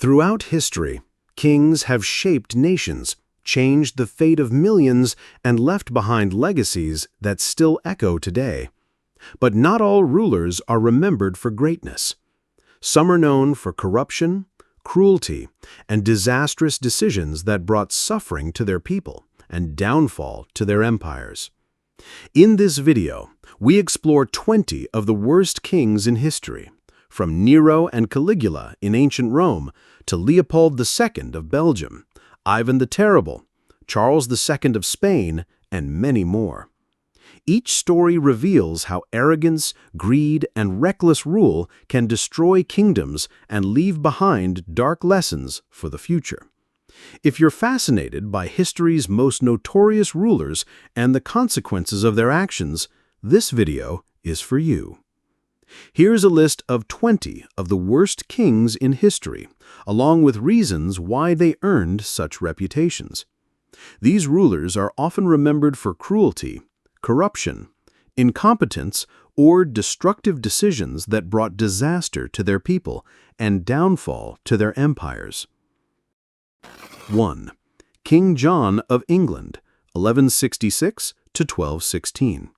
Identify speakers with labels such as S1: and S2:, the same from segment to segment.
S1: Throughout history, kings have shaped nations, changed the fate of millions, and left behind legacies that still echo today. But not all rulers are remembered for greatness. Some are known for corruption, cruelty, and disastrous decisions that brought suffering to their people and downfall to their empires. In this video, we explore 20 of the worst kings in history, from Nero and Caligula in ancient Rome to Leopold II of Belgium, Ivan the Terrible, Charles II of Spain, and many more. Each story reveals how arrogance, greed, and reckless rule can destroy kingdoms and leave behind dark lessons for the future. If you're fascinated by history's most notorious rulers and the consequences of their actions, this video is for you. Here's a list of 20 of the worst kings in history, along with reasons why they earned such reputations. These rulers are often remembered for cruelty, corruption, incompetence, or destructive decisions that brought disaster to their people and downfall to their empires. 1. King John of England, 1166 to 1216.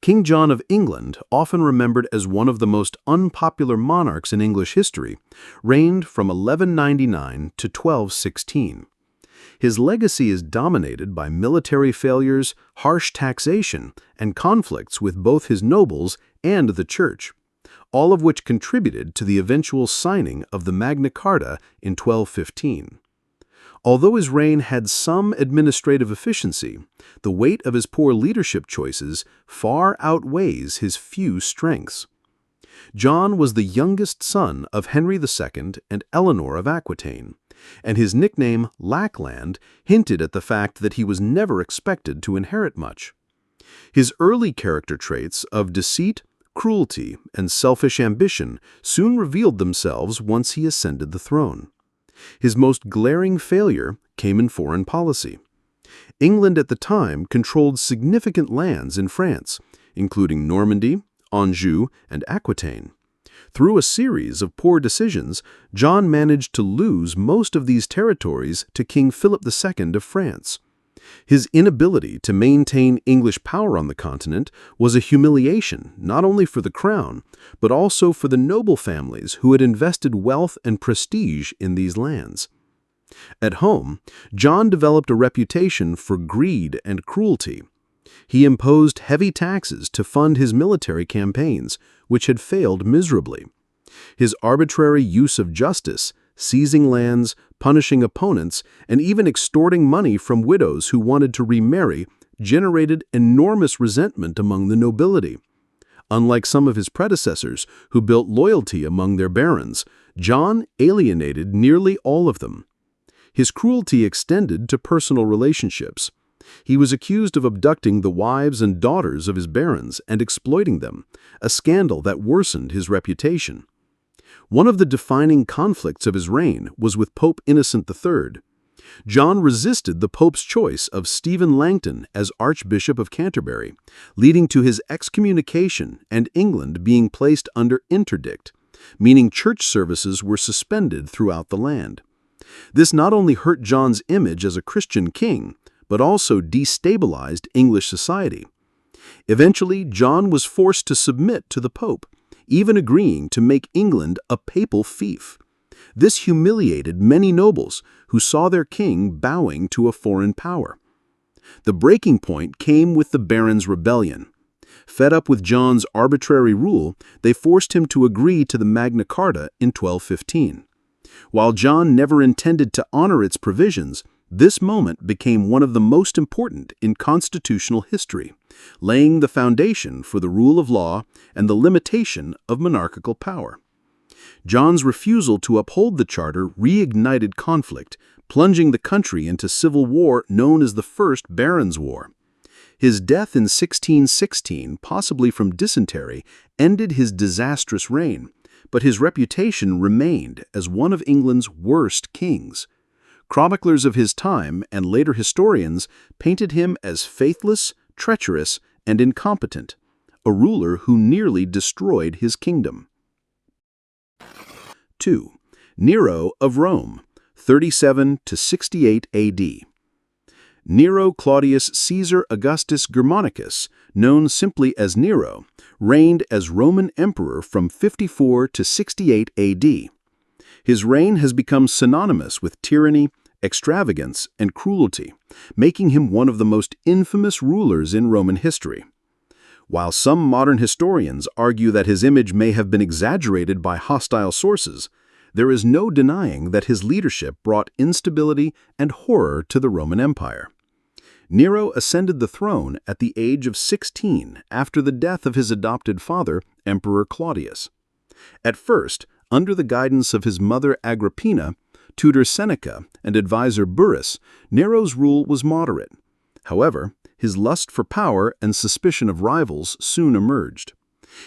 S1: King John of England, often remembered as one of the most unpopular monarchs in English history, reigned from 1199 to 1216. His legacy is dominated by military failures, harsh taxation, and conflicts with both his nobles and the church, all of which contributed to the eventual signing of the Magna Carta in 1215. Although his reign had some administrative efficiency, the weight of his poor leadership choices far outweighs his few strengths. John was the youngest son of Henry II and Eleanor of Aquitaine, and his nickname Lackland hinted at the fact that he was never expected to inherit much. His early character traits of deceit, cruelty, and selfish ambition soon revealed themselves once he ascended the throne. His most glaring failure came in foreign policy. England at the time controlled significant lands in France, including Normandy, Anjou, and Aquitaine. Through a series of poor decisions, John managed to lose most of these territories to King Philip II of France. His inability to maintain English power on the continent was a humiliation not only for the crown, but also for the noble families who had invested wealth and prestige in these lands. At home, John developed a reputation for greed and cruelty. He imposed heavy taxes to fund his military campaigns, which had failed miserably. His arbitrary use of justice, seizing lands, punishing opponents, and even extorting money from widows who wanted to remarry, generated enormous resentment among the nobility. Unlike some of his predecessors, who built loyalty among their barons, John alienated nearly all of them. His cruelty extended to personal relationships. He was accused of abducting the wives and daughters of his barons and exploiting them, a scandal that worsened his reputation. One of the defining conflicts of his reign was with Pope Innocent III. John resisted the Pope's choice of Stephen Langton as Archbishop of Canterbury, leading to his excommunication and England being placed under interdict, meaning church services were suspended throughout the land. This not only hurt John's image as a Christian king, but also destabilized English society. Eventually, John was forced to submit to the Pope, even agreeing to make England a papal fief. This humiliated many nobles who saw their king bowing to a foreign power. The breaking point came with the Barons' Rebellion. Fed up with John's arbitrary rule, they forced him to agree to the Magna Carta in 1215. While John never intended to honor its provisions, this moment became one of the most important in constitutional history, laying the foundation for the rule of law and the limitation of monarchical power. John's refusal to uphold the charter reignited conflict, plunging the country into civil war known as the First Barons' War. His death in 1616, possibly from dysentery, ended his disastrous reign, but his reputation remained as one of England's worst kings. Chroniclers of his time and later historians painted him as faithless, treacherous, and incompetent, a ruler who nearly destroyed his kingdom. 2. Nero of Rome, 37 to 68 AD. Nero Claudius Caesar Augustus Germanicus, known simply as Nero, reigned as Roman emperor from 54 to 68 AD. His reign has become synonymous with tyranny, extravagance, and cruelty, making him one of the most infamous rulers in Roman history. While some modern historians argue that his image may have been exaggerated by hostile sources, there is no denying that his leadership brought instability and horror to the Roman Empire. Nero ascended the throne at the age of 16 after the death of his adopted father, Emperor Claudius. At first, under the guidance of his mother Agrippina, tutor Seneca, and advisor Burrus, Nero's rule was moderate. However, his lust for power and suspicion of rivals soon emerged.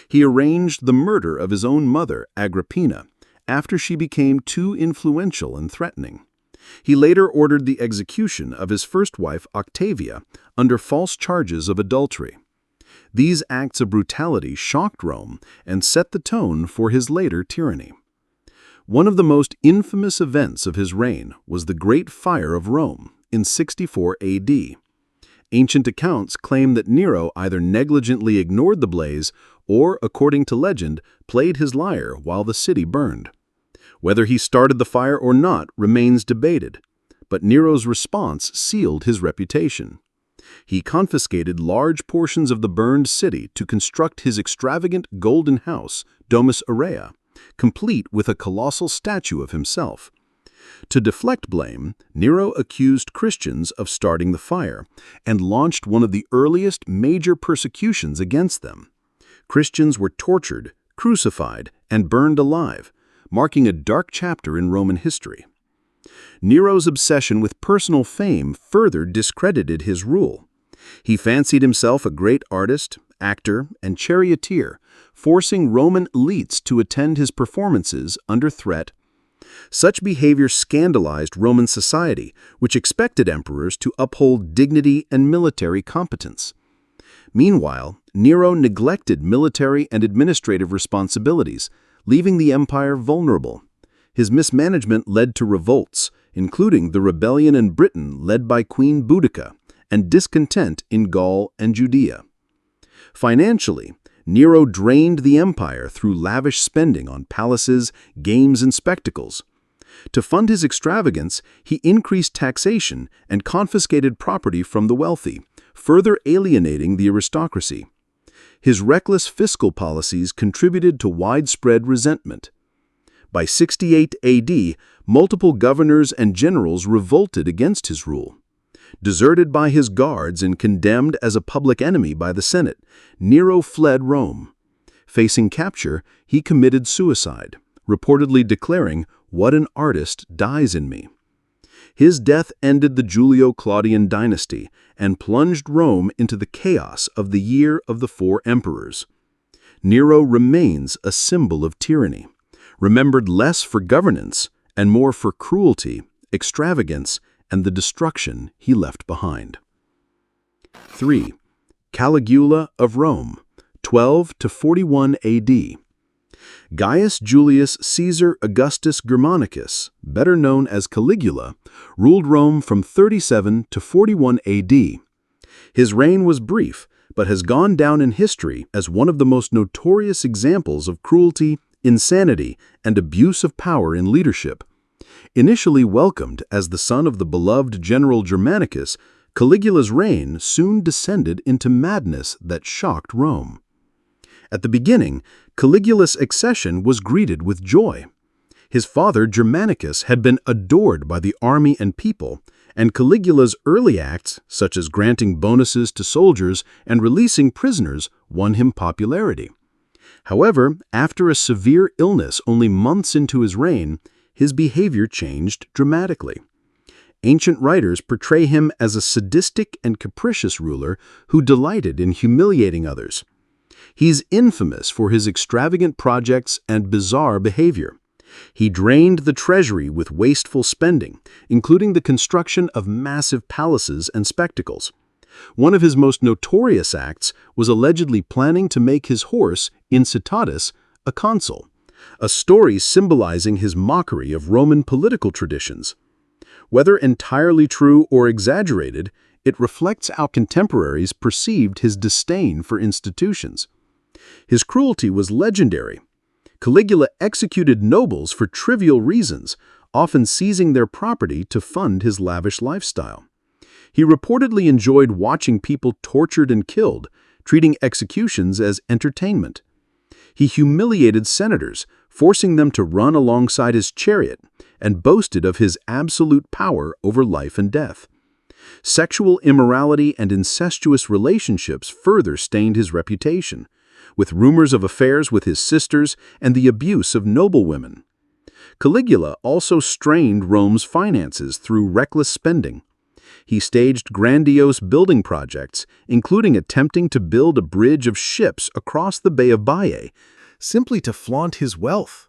S1: He arranged the murder of his own mother, Agrippina, after she became too influential and threatening. He later ordered the execution of his first wife, Octavia, under false charges of adultery. These acts of brutality shocked Rome and set the tone for his later tyranny. One of the most infamous events of his reign was the Great Fire of Rome in 64 AD. Ancient accounts claim that Nero either negligently ignored the blaze or, according to legend, played his lyre while the city burned. Whether he started the fire or not remains debated, but Nero's response sealed his reputation. He confiscated large portions of the burned city to construct his extravagant golden house, Domus Aurea, complete with a colossal statue of himself. To deflect blame, Nero accused Christians of starting the fire and launched one of the earliest major persecutions against them. Christians were tortured, crucified, and burned alive, marking a dark chapter in Roman history. Nero's obsession with personal fame further discredited his rule. He fancied himself a great artist, actor, and charioteer, forcing Roman elites to attend his performances under threat. Such behavior scandalized Roman society, which expected emperors to uphold dignity and military competence. Meanwhile, Nero neglected military and administrative responsibilities, leaving the empire vulnerable. His mismanagement led to revolts, including the rebellion in Britain led by Queen Boudica, and discontent in Gaul and Judea. Financially, Nero drained the empire through lavish spending on palaces, games, and spectacles. To fund his extravagance, he increased taxation and confiscated property from the wealthy, further alienating the aristocracy. His reckless fiscal policies contributed to widespread resentment. By 68 AD, multiple governors and generals revolted against his rule. Deserted by his guards and condemned as a public enemy by the Senate, Nero fled Rome. Facing capture, he committed suicide, reportedly declaring, "What an artist dies in me." His death ended the Julio-Claudian dynasty and plunged Rome into the chaos of the Year of the Four Emperors. Nero remains a symbol of tyranny, remembered less for governance and more for cruelty, extravagance, and the destruction he left behind. 3. Caligula of Rome, 12 to 41 AD. Gaius Julius Caesar Augustus Germanicus, better known as Caligula, ruled Rome from 37 to 41 AD. His reign was brief, but has gone down in history as one of the most notorious examples of cruelty, insanity, and abuse of power in leadership. Initially welcomed as the son of the beloved general Germanicus, Caligula's reign soon descended into madness that shocked Rome. At the beginning, Caligula's accession was greeted with joy. His father, Germanicus, had been adored by the army and people, and Caligula's early acts, such as granting bonuses to soldiers and releasing prisoners, won him popularity. However, after a severe illness only months into his reign, his behavior changed dramatically. Ancient writers portray him as a sadistic and capricious ruler who delighted in humiliating others. He's infamous for his extravagant projects and bizarre behavior. He drained the treasury with wasteful spending, including the construction of massive palaces and spectacles. One of his most notorious acts was allegedly planning to make his horse, Incitatus, a consul, a story symbolizing his mockery of Roman political traditions. Whether entirely true or exaggerated, it reflects how contemporaries perceived his disdain for institutions. His cruelty was legendary. Caligula executed nobles for trivial reasons, often seizing their property to fund his lavish lifestyle. He reportedly enjoyed watching people tortured and killed, treating executions as entertainment. He humiliated senators, forcing them to run alongside his chariot, and boasted of his absolute power over life and death. Sexual immorality and incestuous relationships further stained his reputation, with rumors of affairs with his sisters and the abuse of noblewomen. Caligula also strained Rome's finances through reckless spending. He staged grandiose building projects, including attempting to build a bridge of ships across the Bay of Baiae, simply to flaunt his wealth.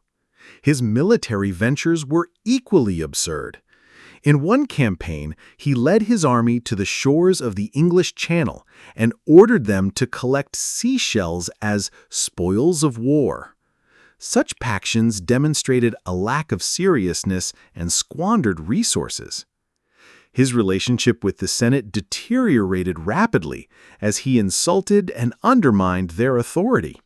S1: His military ventures were equally absurd. In one campaign, he led his army to the shores of the English Channel and ordered them to collect seashells as spoils of war. Such actions demonstrated a lack of seriousness and squandered resources. His relationship with the Senate deteriorated rapidly as he insulted and undermined their authority.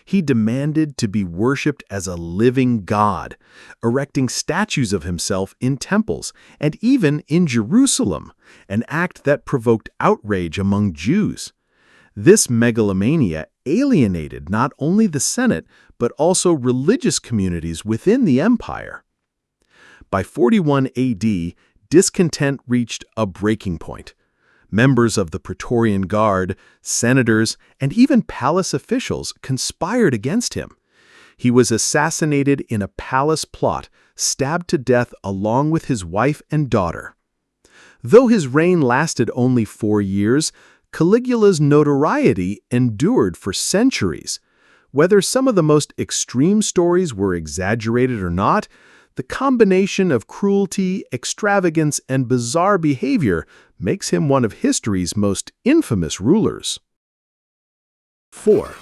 S1: He demanded to be worshipped as a living god, erecting statues of himself in temples and even in Jerusalem, an act that provoked outrage among Jews. This megalomania alienated not only the Senate but also religious communities within the empire. By 41 AD, discontent reached a breaking point. Members of the Praetorian Guard, senators, and even palace officials conspired against him. He was assassinated in a palace plot, stabbed to death along with his wife and daughter. Though his reign lasted only 4 years, Caligula's notoriety endured for centuries. Whether some of the most extreme stories were exaggerated or not, the combination of cruelty, extravagance, and bizarre behavior makes him one of history's most infamous rulers.
S2: 4.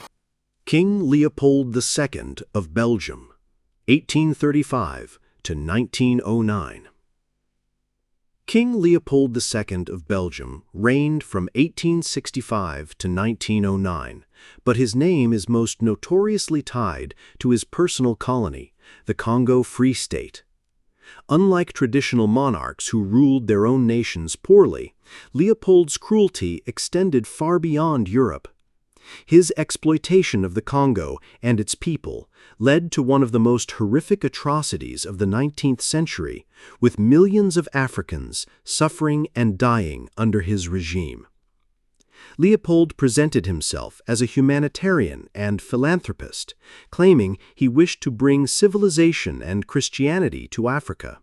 S2: King Leopold II of Belgium, 1835 to 1909. King Leopold II of Belgium reigned from 1865 to 1909, but his name is most notoriously tied to his personal colony, the Congo Free State. Unlike traditional monarchs who ruled their own nations poorly, Leopold's cruelty extended far beyond Europe. His exploitation of the Congo and its people led to one of the most horrific atrocities of the 19th century, with millions of Africans suffering and dying under his regime. Leopold presented himself as a humanitarian and philanthropist, claiming he wished to bring civilization and Christianity to Africa.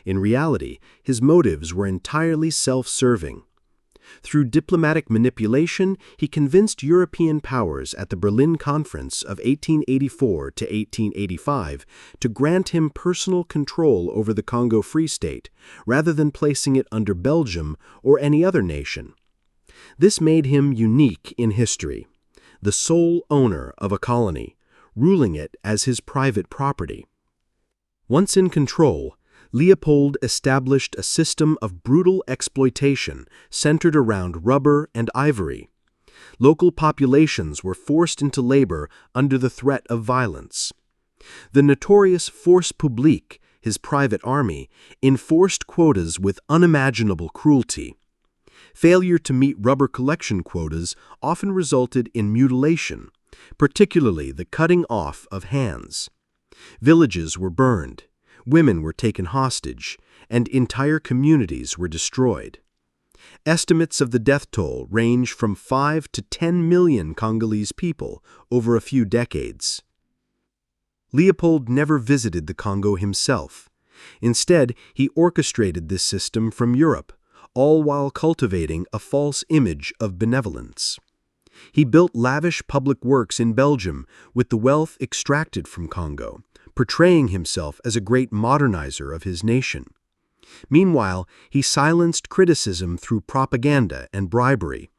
S2: In reality, his motives were entirely self-serving. Through diplomatic manipulation, he convinced European powers at the Berlin Conference of 1884 to 1885 to grant him personal control over the Congo Free State, rather than placing it under Belgium or any other nation. This made him unique in history, the sole owner of a colony, ruling it as his private property. Once in control, Leopold established a system of brutal exploitation centered around rubber and ivory. Local populations were forced into labor under the threat of violence. The notorious Force Publique, his private army, enforced quotas with unimaginable cruelty. Failure to meet rubber collection quotas often resulted in mutilation, particularly the cutting off of hands. Villages were burned, women were taken hostage, and entire communities were destroyed. Estimates of the death toll range from 5 to 10 million Congolese people over a few decades. Leopold never visited the Congo himself. Instead, he orchestrated this system from Europe, all while cultivating a false image of benevolence. He built lavish public works in Belgium with the wealth extracted from Congo, portraying himself as a great modernizer of his nation. Meanwhile, he silenced criticism through propaganda and bribery,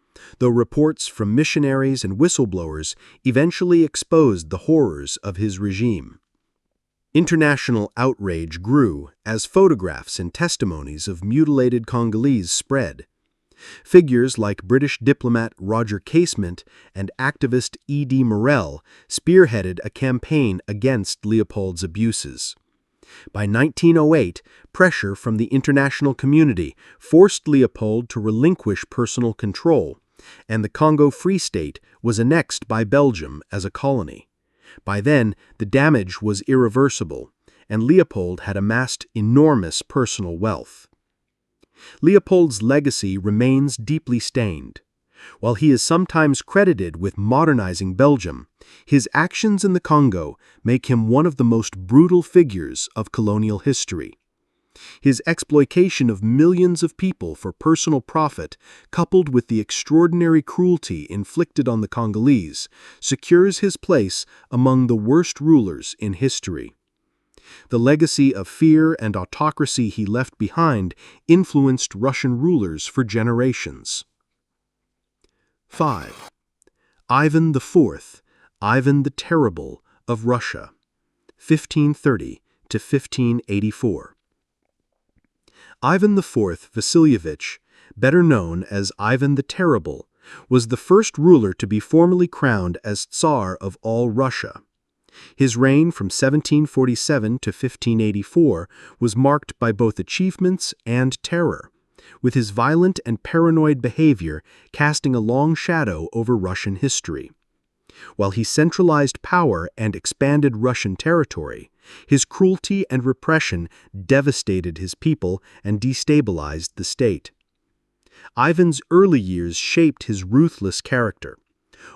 S2: though reports from missionaries and whistleblowers eventually exposed the horrors of his regime. International outrage grew as photographs and testimonies of mutilated Congolese spread. Figures like British diplomat Roger Casement and activist E.D. Morel spearheaded a campaign against Leopold's abuses. By 1908, pressure from the international community forced Leopold to relinquish personal control, and the Congo Free State was annexed by Belgium as a colony. By then, the damage was irreversible, and Leopold had amassed enormous personal wealth. Leopold's legacy remains deeply stained. While he is sometimes credited with modernizing Belgium, his actions in the Congo make him one of the most brutal figures of colonial history. His exploitation of millions of people for personal profit, coupled with the extraordinary cruelty inflicted on the Congolese, secures his place among the worst rulers in history. The legacy of fear and autocracy he left behind influenced Russian rulers for generations. 5. Ivan IV, Ivan the Terrible of Russia, 1530 to 1584. Ivan IV Vasilievich, better known as Ivan the Terrible, was the first ruler to be formally crowned as Tsar of all Russia. His reign from 1747 to 1584 was marked by both achievements and terror, with his violent and paranoid behavior casting a long shadow over Russian history. While he centralized power and expanded Russian territory, his cruelty and repression devastated his people and destabilized the state. Ivan's early years shaped his ruthless character.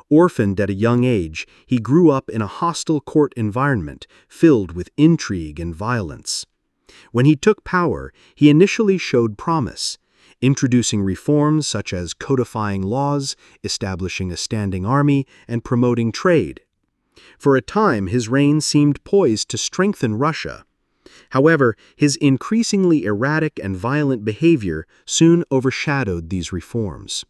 S2: Orphaned at a young age, he grew up in a hostile court environment filled with intrigue and violence. When he took power, he initially showed promise, introducing reforms such as codifying laws, establishing a standing army, and promoting trade. For a time, his reign seemed poised to strengthen Russia. However, his increasingly erratic and violent behavior soon overshadowed these reforms.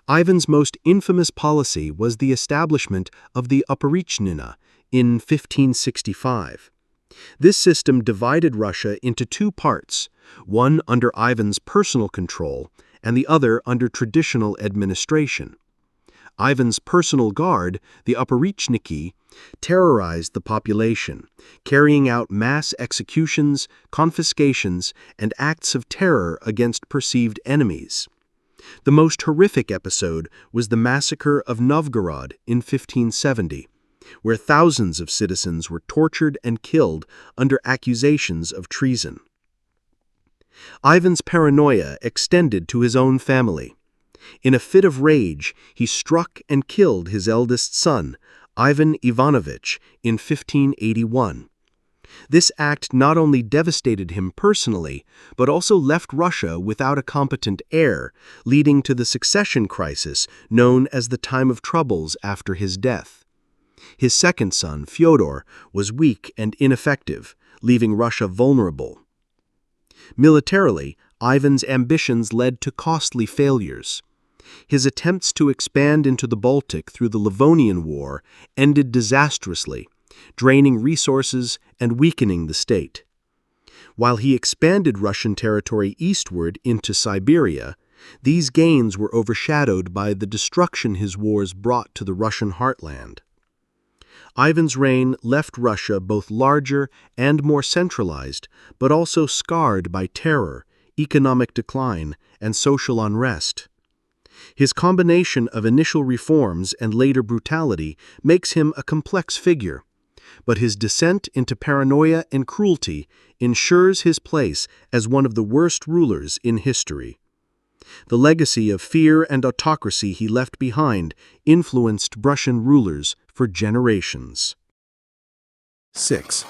S2: Ivan's most infamous policy was the establishment of the Oprichnina in 1565. This system divided Russia into two parts, one under Ivan's personal control and the other under traditional administration. Ivan's personal guard, the Oporichniki, terrorized the population, carrying out mass executions, confiscations, and acts of terror against perceived enemies. The most horrific episode was the massacre of Novgorod in 1570, where thousands of citizens were tortured and killed under accusations of treason. Ivan's paranoia extended to his own family. In a fit of rage, he struck and killed his eldest son, Ivan Ivanovich, in 1581. This act not only devastated him personally, but also left Russia without a competent heir, leading to the succession crisis known as the Time of Troubles after his death. His second son, Fyodor, was weak and ineffective, leaving Russia vulnerable. Militarily, Ivan's ambitions led to costly failures. His attempts to expand into the Baltic through the Livonian War ended disastrously, draining resources and weakening the state. While he expanded Russian territory eastward into Siberia, these gains were overshadowed by the destruction his wars brought to the Russian heartland. Ivan's reign left Russia both larger and more centralized, but also scarred by terror, economic decline, and social unrest. His combination of initial reforms and later brutality makes him a complex figure, but his descent into paranoia and cruelty ensures his place as one of the worst rulers in history. The legacy of fear and autocracy he left behind influenced Russian rulers for generations.
S1: 6.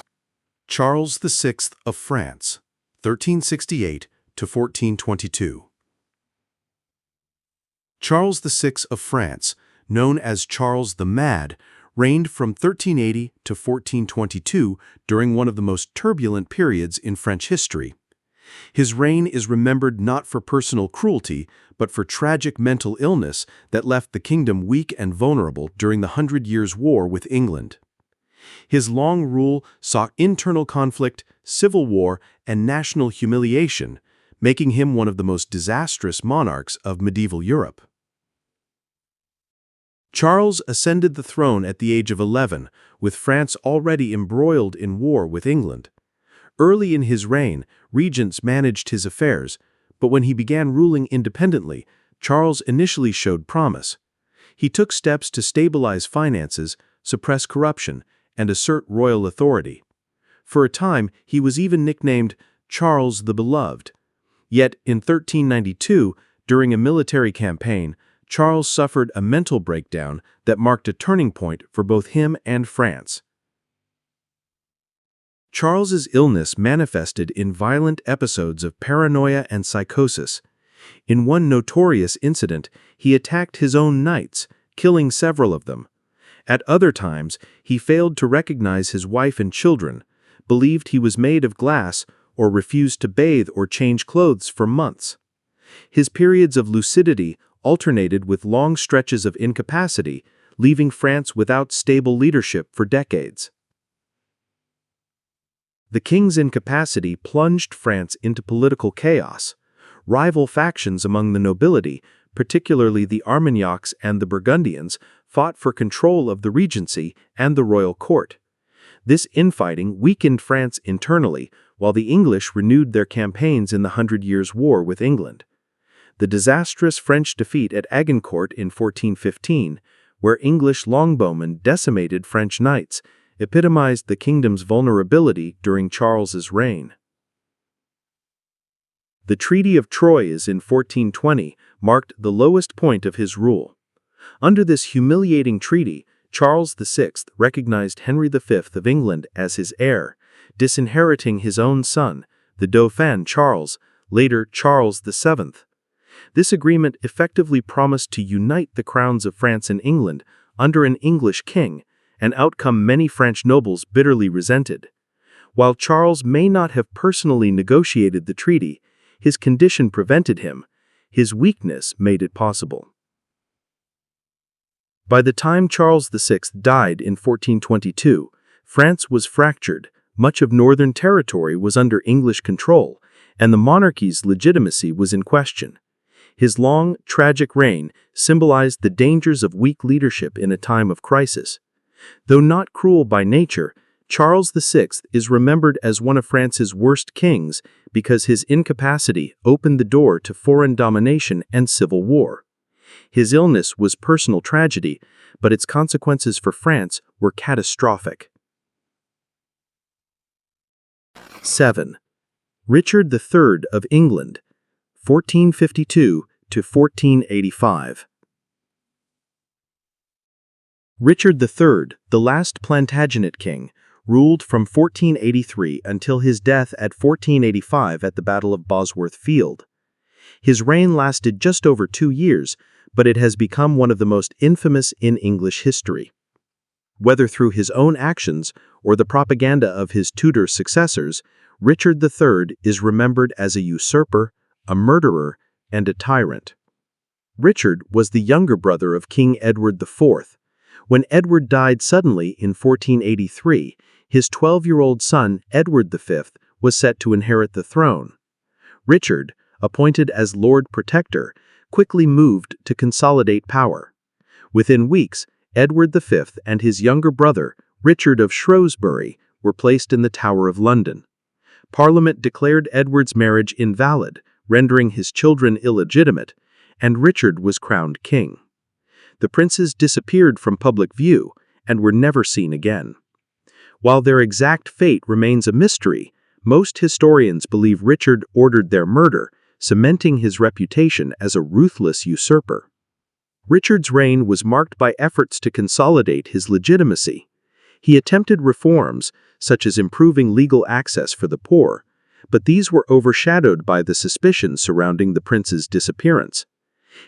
S1: Charles VI of France, 1368 to 1422. Charles VI of France, known as Charles the Mad, reigned from 1380 to 1422 during one of the most turbulent periods in French history. His reign is remembered not for personal cruelty, but for tragic mental illness that left the kingdom weak and vulnerable during the 100 Years' War with England. His long rule saw internal conflict, civil war, and national humiliation, making him one of the most disastrous monarchs of medieval Europe. Charles ascended the throne at the age of 11, with France already embroiled in war with England. Early in his reign, regents managed his affairs, but when he began ruling independently, Charles initially showed promise. He took steps to stabilize finances, suppress corruption, and assert royal authority. For a time, he was even nicknamed Charles the Beloved. Yet, in 1392, during a military campaign, Charles suffered a mental breakdown that marked a turning point for both him and France. Charles's illness manifested in violent episodes of paranoia and psychosis. In one notorious incident, he attacked his own knights, killing several of them. At other times, he failed to recognize his wife and children, believed he was made of glass, or refused to bathe or change clothes for months. His periods of lucidity alternated with long stretches of incapacity, leaving France without stable leadership for decades. The king's incapacity plunged France into political chaos. Rival factions among the nobility, particularly the Armagnacs and the Burgundians, fought for control of the regency and the royal court. This infighting weakened France internally, while the English renewed their campaigns in the Hundred Years' War with England. The disastrous French defeat at Agincourt in 1415, where English longbowmen decimated French knights, epitomized the kingdom's vulnerability during Charles's reign. The Treaty of Troyes in 1420 marked the lowest point of his rule. Under this humiliating treaty, Charles VI recognized Henry V of England as his heir, disinheriting his own son, the Dauphin Charles, later Charles VII. This agreement effectively promised to unite the crowns of France and England under an English king, an outcome many French nobles bitterly resented. While Charles may not have personally negotiated the treaty, his condition prevented him. His weakness made it possible. By the time Charles VI died in 1422, France was fractured, much of northern territory was under English control, and the monarchy's legitimacy was in question. His long, tragic reign symbolized the dangers of weak leadership in a time of crisis. Though not cruel by nature, Charles VI is remembered as one of France's worst kings because his incapacity opened the door to foreign domination and civil war. His illness was personal tragedy, but its consequences for France were catastrophic. 7. Richard III of England, 1452 to 1485. Richard III, the last Plantagenet king, ruled from 1483 until his death at 1485 at the Battle of Bosworth Field. His reign lasted just over 2 years, but it has become one of the most infamous in English history. Whether through his own actions or the propaganda of his Tudor successors, Richard III is remembered as a usurper, a murderer, and a tyrant. Richard was the younger brother of King Edward IV. When Edward died suddenly in 1483, his 12-year-old son, Edward V, was set to inherit the throne. Richard, appointed as Lord Protector, quickly moved to consolidate power. Within weeks, Edward V and his younger brother, Richard of Shrewsbury, were placed in the Tower of London. Parliament declared Edward's marriage invalid, rendering his children illegitimate, and Richard was crowned king. The princes disappeared from public view and were never seen again. While their exact fate remains a mystery, most historians believe Richard ordered their murder, cementing his reputation as a ruthless usurper. Richard's reign was marked by efforts to consolidate his legitimacy. He attempted reforms, such as improving legal access for the poor, but these were overshadowed by the suspicions surrounding the prince's disappearance.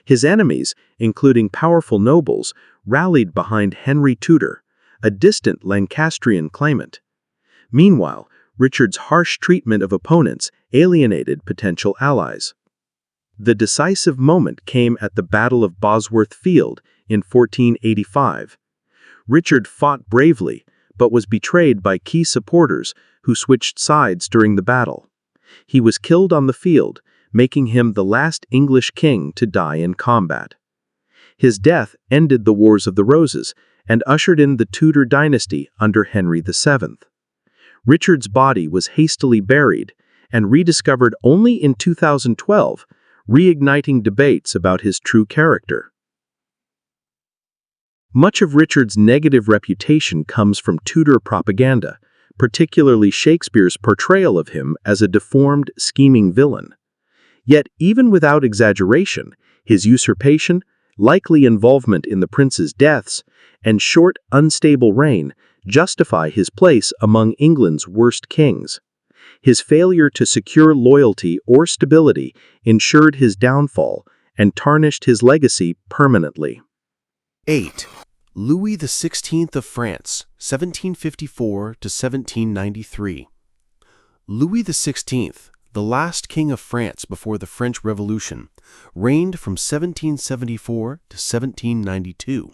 S1: His enemies, including powerful nobles, rallied behind Henry Tudor, a distant Lancastrian claimant. Meanwhile, Richard's harsh treatment of opponents alienated potential allies. The decisive moment came at the Battle of Bosworth Field in 1485. Richard fought bravely,
S3: but was betrayed by key supporters who switched sides during the battle. He was killed on the field, making him the last English king to die in combat. His death ended the Wars of the Roses and ushered in the Tudor dynasty under Henry VII. Richard's body was hastily buried and rediscovered only in 2012, reigniting debates about his true character. Much of Richard's negative reputation comes from Tudor propaganda, particularly Shakespeare's portrayal of him as a deformed, scheming villain. Yet, even without exaggeration, his usurpation, likely involvement in the prince's deaths, and short, unstable reign justify his place among England's worst kings. His failure to secure loyalty or stability ensured his downfall and tarnished his legacy permanently.
S1: 8. Louis XVI of France, 1754 to 1793. Louis XVI, the last king of France before the French Revolution, reigned from 1774 to 1792.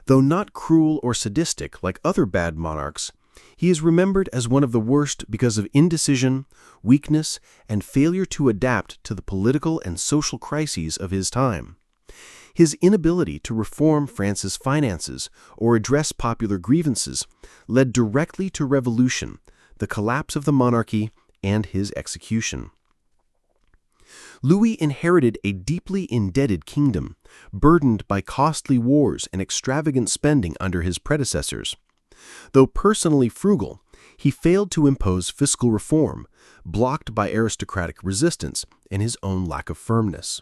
S1: Though not cruel or sadistic like other bad monarchs, he is remembered as one of the worst because of indecision, weakness, and failure to adapt to the political and social crises of his time. His inability to reform France's finances or address popular grievances led directly to revolution, the collapse of the monarchy, and his execution. Louis inherited a deeply indebted kingdom, burdened by costly wars and extravagant spending under his predecessors. Though personally frugal, he failed to impose fiscal reform, blocked by aristocratic resistance and his own lack of firmness.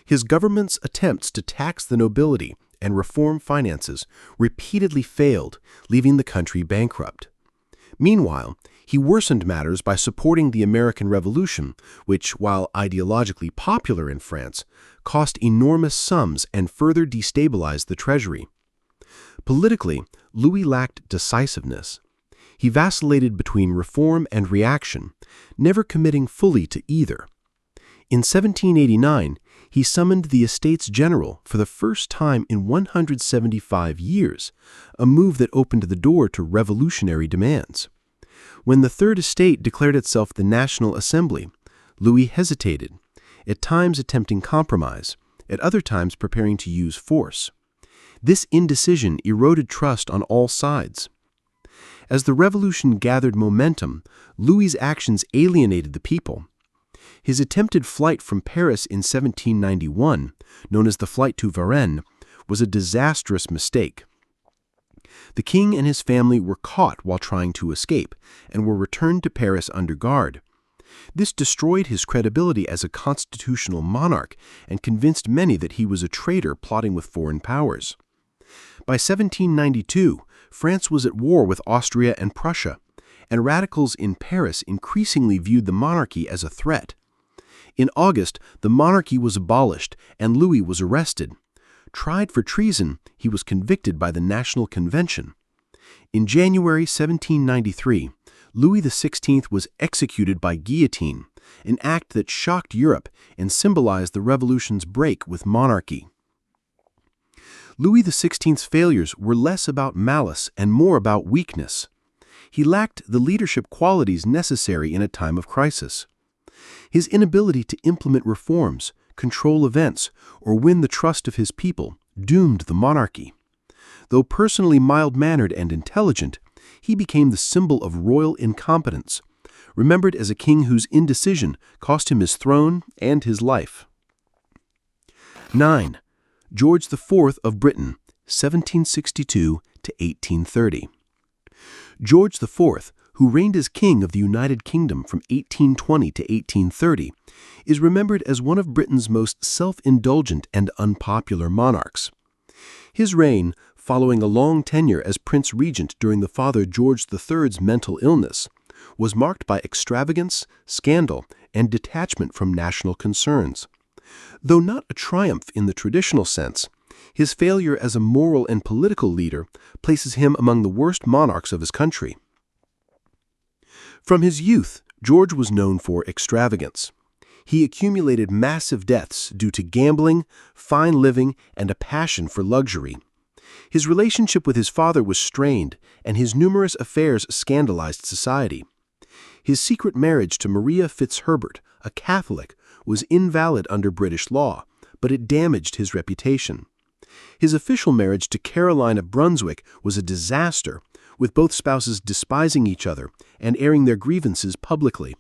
S1: His government's attempts to tax the nobility and reform finances repeatedly failed, leaving the country bankrupt. Meanwhile, he worsened matters by supporting the American Revolution, which, while ideologically popular in France, cost enormous sums and further destabilized the treasury. Politically, Louis lacked decisiveness. He vacillated between reform and reaction, never committing fully to either. In 1789, he summoned the Estates General for the first time in 175 years, a move that opened the door to revolutionary demands. When the Third Estate declared itself the National Assembly, Louis hesitated, at times attempting compromise, at other times preparing to use force. This indecision eroded trust on all sides. As the revolution gathered momentum, Louis's actions alienated the people. His attempted flight from Paris in 1791, known as the Flight to Varennes, was a disastrous mistake. The king and his family were caught while trying to escape and were returned to Paris under guard. This destroyed his credibility as a constitutional monarch and convinced many that he was a traitor plotting with foreign powers. By 1792, France was at war with Austria and Prussia, and radicals in Paris increasingly viewed the monarchy as a threat. In August, the monarchy was abolished and Louis was arrested. Tried for treason, he was convicted by the National Convention. In January 1793, Louis XVI was executed by guillotine, an act that shocked Europe and symbolized the revolution's break with monarchy. Louis XVI's failures were less about malice and more about weakness. He lacked the leadership qualities necessary in a time of crisis. His inability to implement reforms, control events, or win the trust of his people doomed the monarchy. Though personally mild-mannered and intelligent, he became the symbol of royal incompetence, remembered as a king whose indecision cost him his throne and his life. 9. George IV of Britain, 1762 to 1830. George IV, who reigned as king of the United Kingdom from 1820 to 1830, is remembered as one of Britain's most self-indulgent and unpopular monarchs. His reign, following a long tenure as Prince Regent during the father George III's mental illness, was marked by extravagance, scandal, and detachment from national concerns. Though not a triumph in the traditional sense, his failure as a moral and political leader places him among the worst monarchs of his country. From his youth, George was known for extravagance. He accumulated massive debts due to gambling, fine living, and a passion for luxury.
S2: His relationship with his father was strained, and his numerous affairs scandalized society. His secret marriage to Maria Fitzherbert, a Catholic, was invalid under British law, but it damaged his reputation. His official marriage to Caroline of Brunswick was a disaster, with both spouses despising each other and airing their grievances publicly.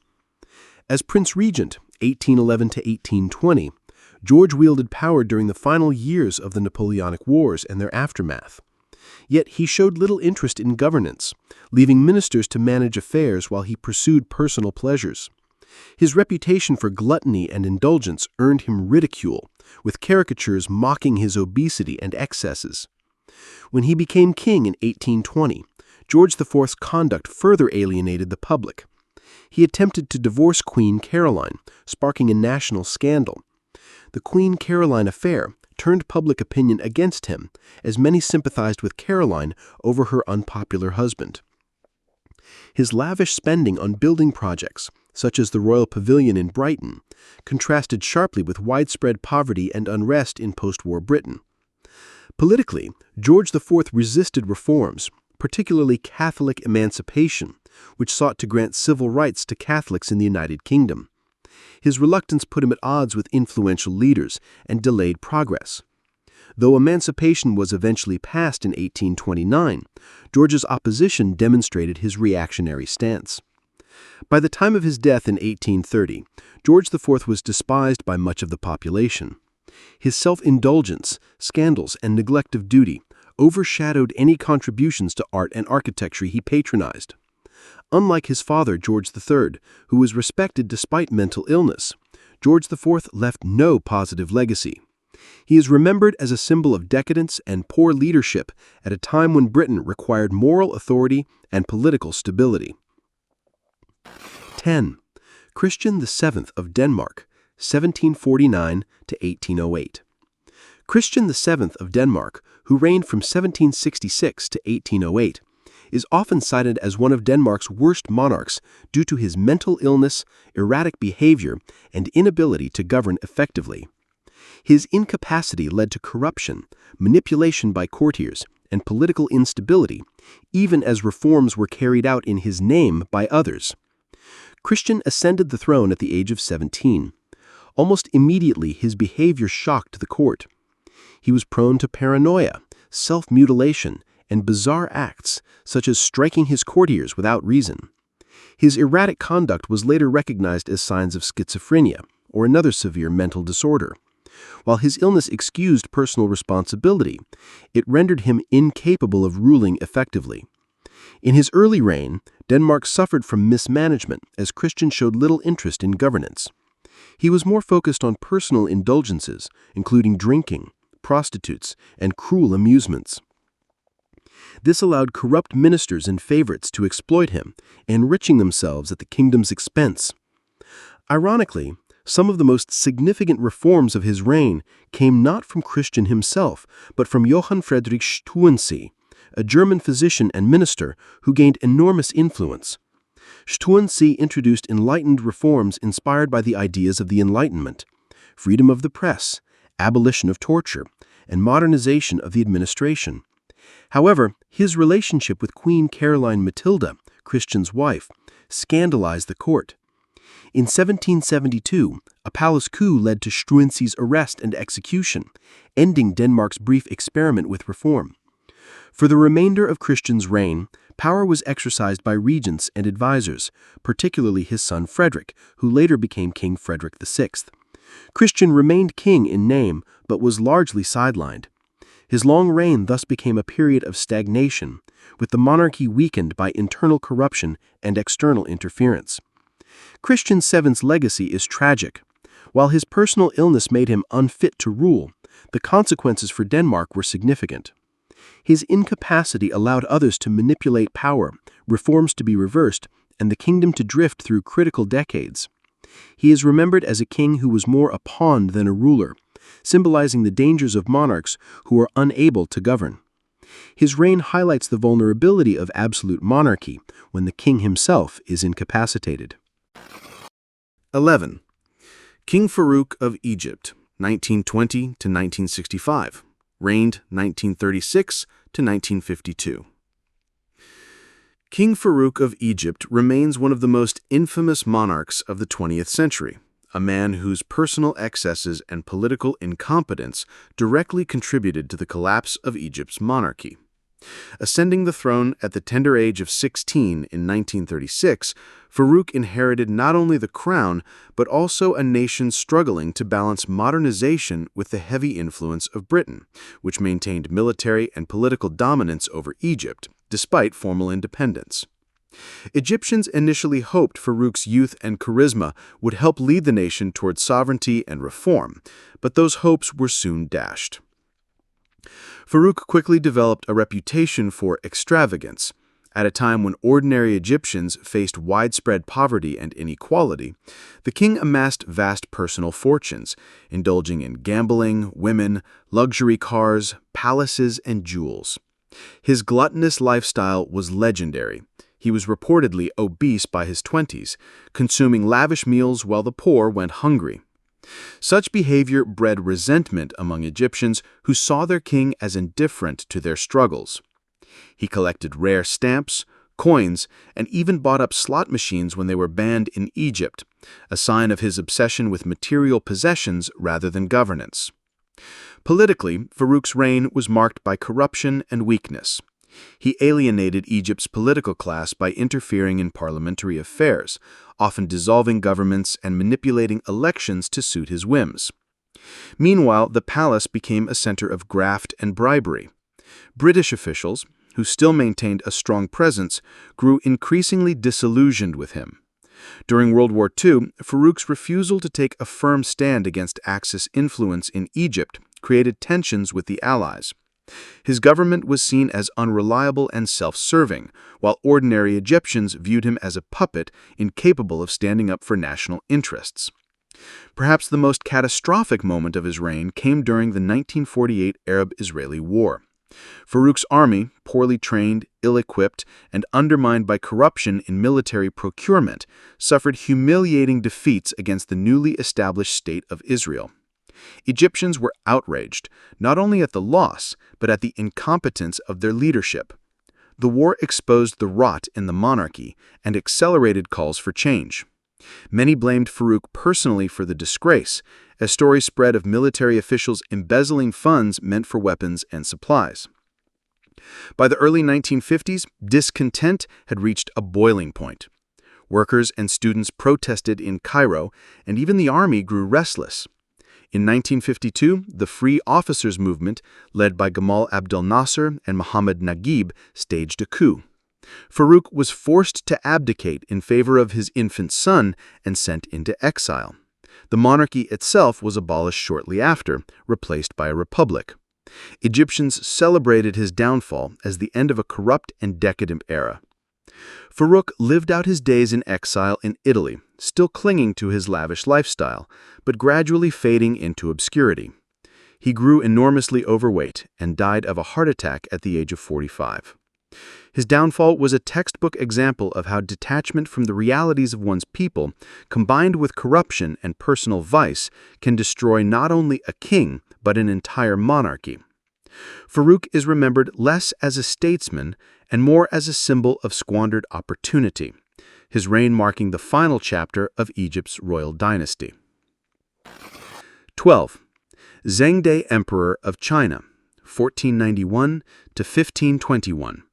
S2: As Prince Regent, 1811 to 1820, George wielded power during the final years of the Napoleonic Wars and their aftermath. Yet he showed little interest in governance, leaving ministers to manage affairs while he pursued personal pleasures. His reputation for gluttony and indulgence earned him ridicule, with caricatures mocking his obesity and excesses. When he became king in 1820, George IV's conduct further alienated the public. He attempted to divorce Queen Caroline, sparking a national scandal. The Queen Caroline affair turned public opinion against him, as many sympathized with Caroline over her unpopular husband. His lavish spending on building projects, such as the Royal Pavilion in Brighton, contrasted sharply with widespread poverty and unrest in post-war Britain. Politically, George IV resisted reforms, particularly Catholic emancipation, which sought to grant civil rights to Catholics in the United Kingdom. His reluctance put him at odds with influential leaders and delayed progress. Though emancipation was eventually passed in 1829, George's opposition demonstrated his reactionary stance. By the time of his death in 1830, George IV was despised by much of the population. His self-indulgence, scandals, and neglect of duty overshadowed any contributions to art and architecture he patronized. Unlike his father, George III, who was respected despite mental illness, George IV left no positive legacy. He is remembered as a symbol of decadence and poor leadership at a time when Britain required moral authority and political stability. 10. Christian VII of Denmark, 1749 to 1808. Christian VII of Denmark, who reigned from 1766 to 1808, is often cited as one of Denmark's worst monarchs due to his mental illness, erratic behavior, and inability to govern effectively. His incapacity led to corruption, manipulation by courtiers, and political instability, even as reforms were carried out in his name by others. Christian ascended the throne at the age of 17. Almost immediately, his behavior shocked the court. He was prone to paranoia, self-mutilation, and bizarre acts, such as striking his courtiers without reason. His erratic conduct was later recognized as signs of schizophrenia, or another severe mental disorder. While his illness excused personal responsibility, it rendered him incapable of ruling effectively. In his early reign, Denmark suffered from mismanagement as Christian showed little interest in governance. He was more focused on personal indulgences, including drinking, prostitutes, and cruel amusements. This allowed corrupt ministers and favorites to exploit him, enriching themselves at the kingdom's expense. Ironically, some of the most significant reforms of his reign came not from Christian himself, but from Johann Friedrich Struensee, a German physician and minister who gained enormous influence. Struensee introduced enlightened reforms inspired by the ideas of the Enlightenment: freedom of the press, abolition of torture, and modernization of the administration. However, his relationship with Queen Caroline Matilda, Christian's wife, scandalized the court. In 1772, a palace coup led to Struensee's arrest and execution, ending Denmark's brief experiment with reform. For the remainder of Christian's reign, power was exercised by regents and advisors, particularly his son Frederick, who later became King Frederick VI. Christian remained king in name, but was largely sidelined. His long reign thus became a period of stagnation, with the monarchy weakened by internal corruption and external interference. Christian VII's legacy is tragic. While his personal illness made him unfit to rule, the consequences for Denmark were significant. His incapacity allowed others to manipulate power, reforms to be reversed, and the kingdom to drift through critical decades. He is remembered as a king who was more a pawn than a ruler, symbolizing the dangers of monarchs who are unable to govern. His reign highlights the vulnerability of absolute monarchy when the king himself is incapacitated.
S1: 11. King Farouk of Egypt, 1920 to 1965.
S2: reigned 1936 to 1952. King Farouk of Egypt remains one of the most infamous monarchs of the 20th century, a man whose personal excesses and political incompetence directly contributed to the collapse of Egypt's monarchy. Ascending the throne at the tender age of 16 in 1936, Farouk inherited not only the crown, but also a nation struggling to balance modernization with the heavy influence of Britain, which maintained military and political dominance over Egypt, despite formal independence. Egyptians initially hoped Farouk's youth and charisma would help lead the nation toward sovereignty and reform, but those hopes were soon dashed. Farouk quickly developed a reputation for extravagance. At a time when ordinary Egyptians faced widespread poverty and inequality, the king amassed vast personal fortunes, indulging in gambling, women, luxury cars, palaces, and jewels. His gluttonous lifestyle was legendary. He was reportedly obese by his 20s, consuming lavish meals while the poor went hungry. Such behavior bred resentment among Egyptians who saw their king as indifferent to their struggles. He collected rare stamps, coins, and even bought up slot machines when they were banned in Egypt, a sign of his obsession with material possessions rather than governance. Politically, Farouk's reign was marked by corruption and weakness. He alienated Egypt's political class by interfering in parliamentary affairs, often dissolving governments and manipulating elections to suit his whims. Meanwhile, the palace became a center of graft and bribery. British officials, who still maintained a strong presence, grew increasingly disillusioned with him. During World War II, Farouk's refusal to take a firm stand against Axis influence in Egypt created tensions with the Allies. His government was seen as unreliable and self-serving, while ordinary Egyptians viewed him as a puppet incapable of standing up for national interests. Perhaps the most catastrophic moment of his reign came during the 1948 Arab-Israeli War. Farouk's army, poorly trained, ill-equipped, and undermined by corruption in military procurement, suffered humiliating defeats against the newly established State of Israel. Egyptians were outraged, not only at the loss, but at the incompetence of their leadership. The war exposed the rot in the monarchy and accelerated calls for change. Many blamed Farouk personally for the disgrace, as stories spread of military officials embezzling funds meant for weapons and supplies. By the early 1950s, discontent had reached a boiling point. Workers and students protested in Cairo, and even the army grew restless. In 1952, the Free Officers Movement, led by Gamal Abdel Nasser and Mohammad Naguib, staged a coup. Farouk was forced to abdicate in favor of his infant son and sent into exile. The monarchy itself was abolished shortly after, replaced by a republic. Egyptians celebrated his downfall as the end of a corrupt and decadent era. Farouk lived out his days in exile in Italy, still clinging to his lavish lifestyle, but gradually fading into obscurity. He grew enormously overweight and died of a heart attack at the age of 45. His downfall was a textbook example of how detachment from the realities of one's people, combined with corruption and personal vice, can destroy not only a king, but an entire monarchy. Farouk is remembered less as a statesman and more as a symbol of squandered opportunity, his reign marking the final chapter of Egypt's royal dynasty. 12. Zhengde Emperor of China, 1491 to 1521,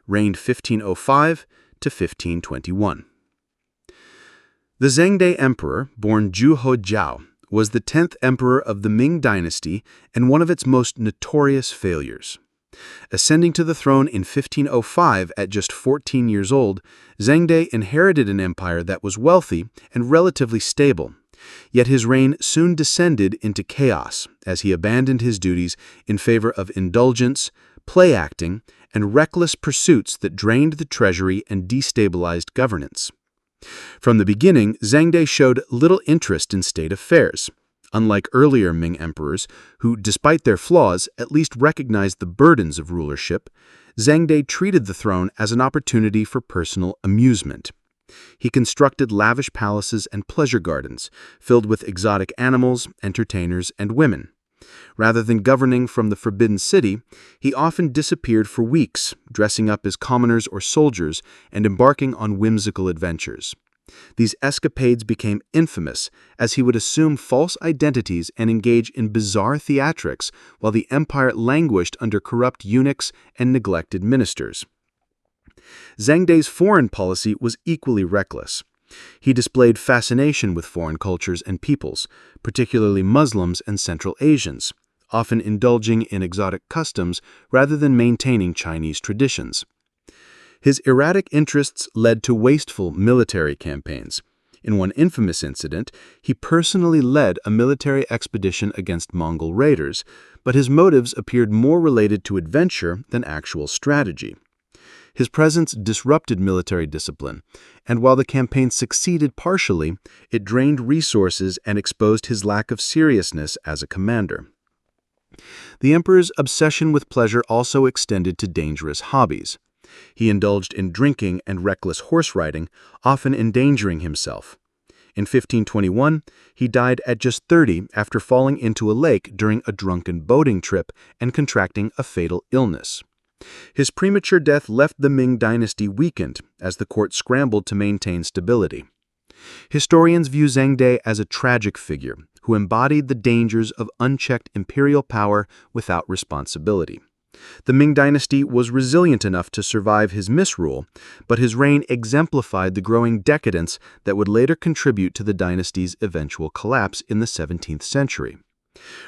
S2: reigned 1505 to 1521. The Zhengde Emperor, born Zhu Hojiao, was the 10th emperor of the Ming dynasty and one of its most notorious failures. Ascending to the throne in 1505 at just 14 years old, Zhengde inherited an empire that was wealthy and relatively stable. Yet his reign soon descended into chaos as he abandoned his duties in favor of indulgence, play acting, and reckless pursuits that drained the treasury and destabilized governance. From the beginning, Zhengde showed little interest in state affairs. Unlike earlier Ming emperors, who, despite their flaws, at least recognized the burdens of rulership, Zhengde treated the throne as an opportunity for personal amusement. He constructed lavish palaces and pleasure gardens, filled with exotic animals, entertainers, and women.
S1: Rather than governing from the Forbidden City, he often disappeared for weeks, dressing up as commoners or soldiers and embarking on whimsical adventures. These escapades became infamous, as he would assume false identities and engage in bizarre theatrics while the empire languished under corrupt eunuchs and neglected ministers. Zhengde's foreign policy was equally reckless. He displayed fascination with foreign cultures and peoples, particularly Muslims and Central Asians, often indulging in exotic customs rather than maintaining Chinese traditions. His erratic interests led to wasteful military campaigns. In one infamous incident, he personally led a military expedition against Mongol raiders, but his motives appeared more related to adventure than actual strategy. His presence disrupted military discipline, and while the campaign succeeded partially, it drained resources and exposed his lack of seriousness as a commander. The emperor's obsession with pleasure also extended to dangerous hobbies. He indulged in drinking and reckless horse riding, often endangering himself. In 1521, he died at just 30 after falling into a lake during a drunken boating trip and contracting a fatal illness. His premature death left the Ming dynasty weakened as the court scrambled to maintain stability. Historians view Zhengde as a tragic figure who embodied the dangers of unchecked imperial power without responsibility. The Ming dynasty was resilient enough to survive his misrule, but his reign exemplified the growing decadence that would later contribute to the dynasty's eventual collapse in the 17th century.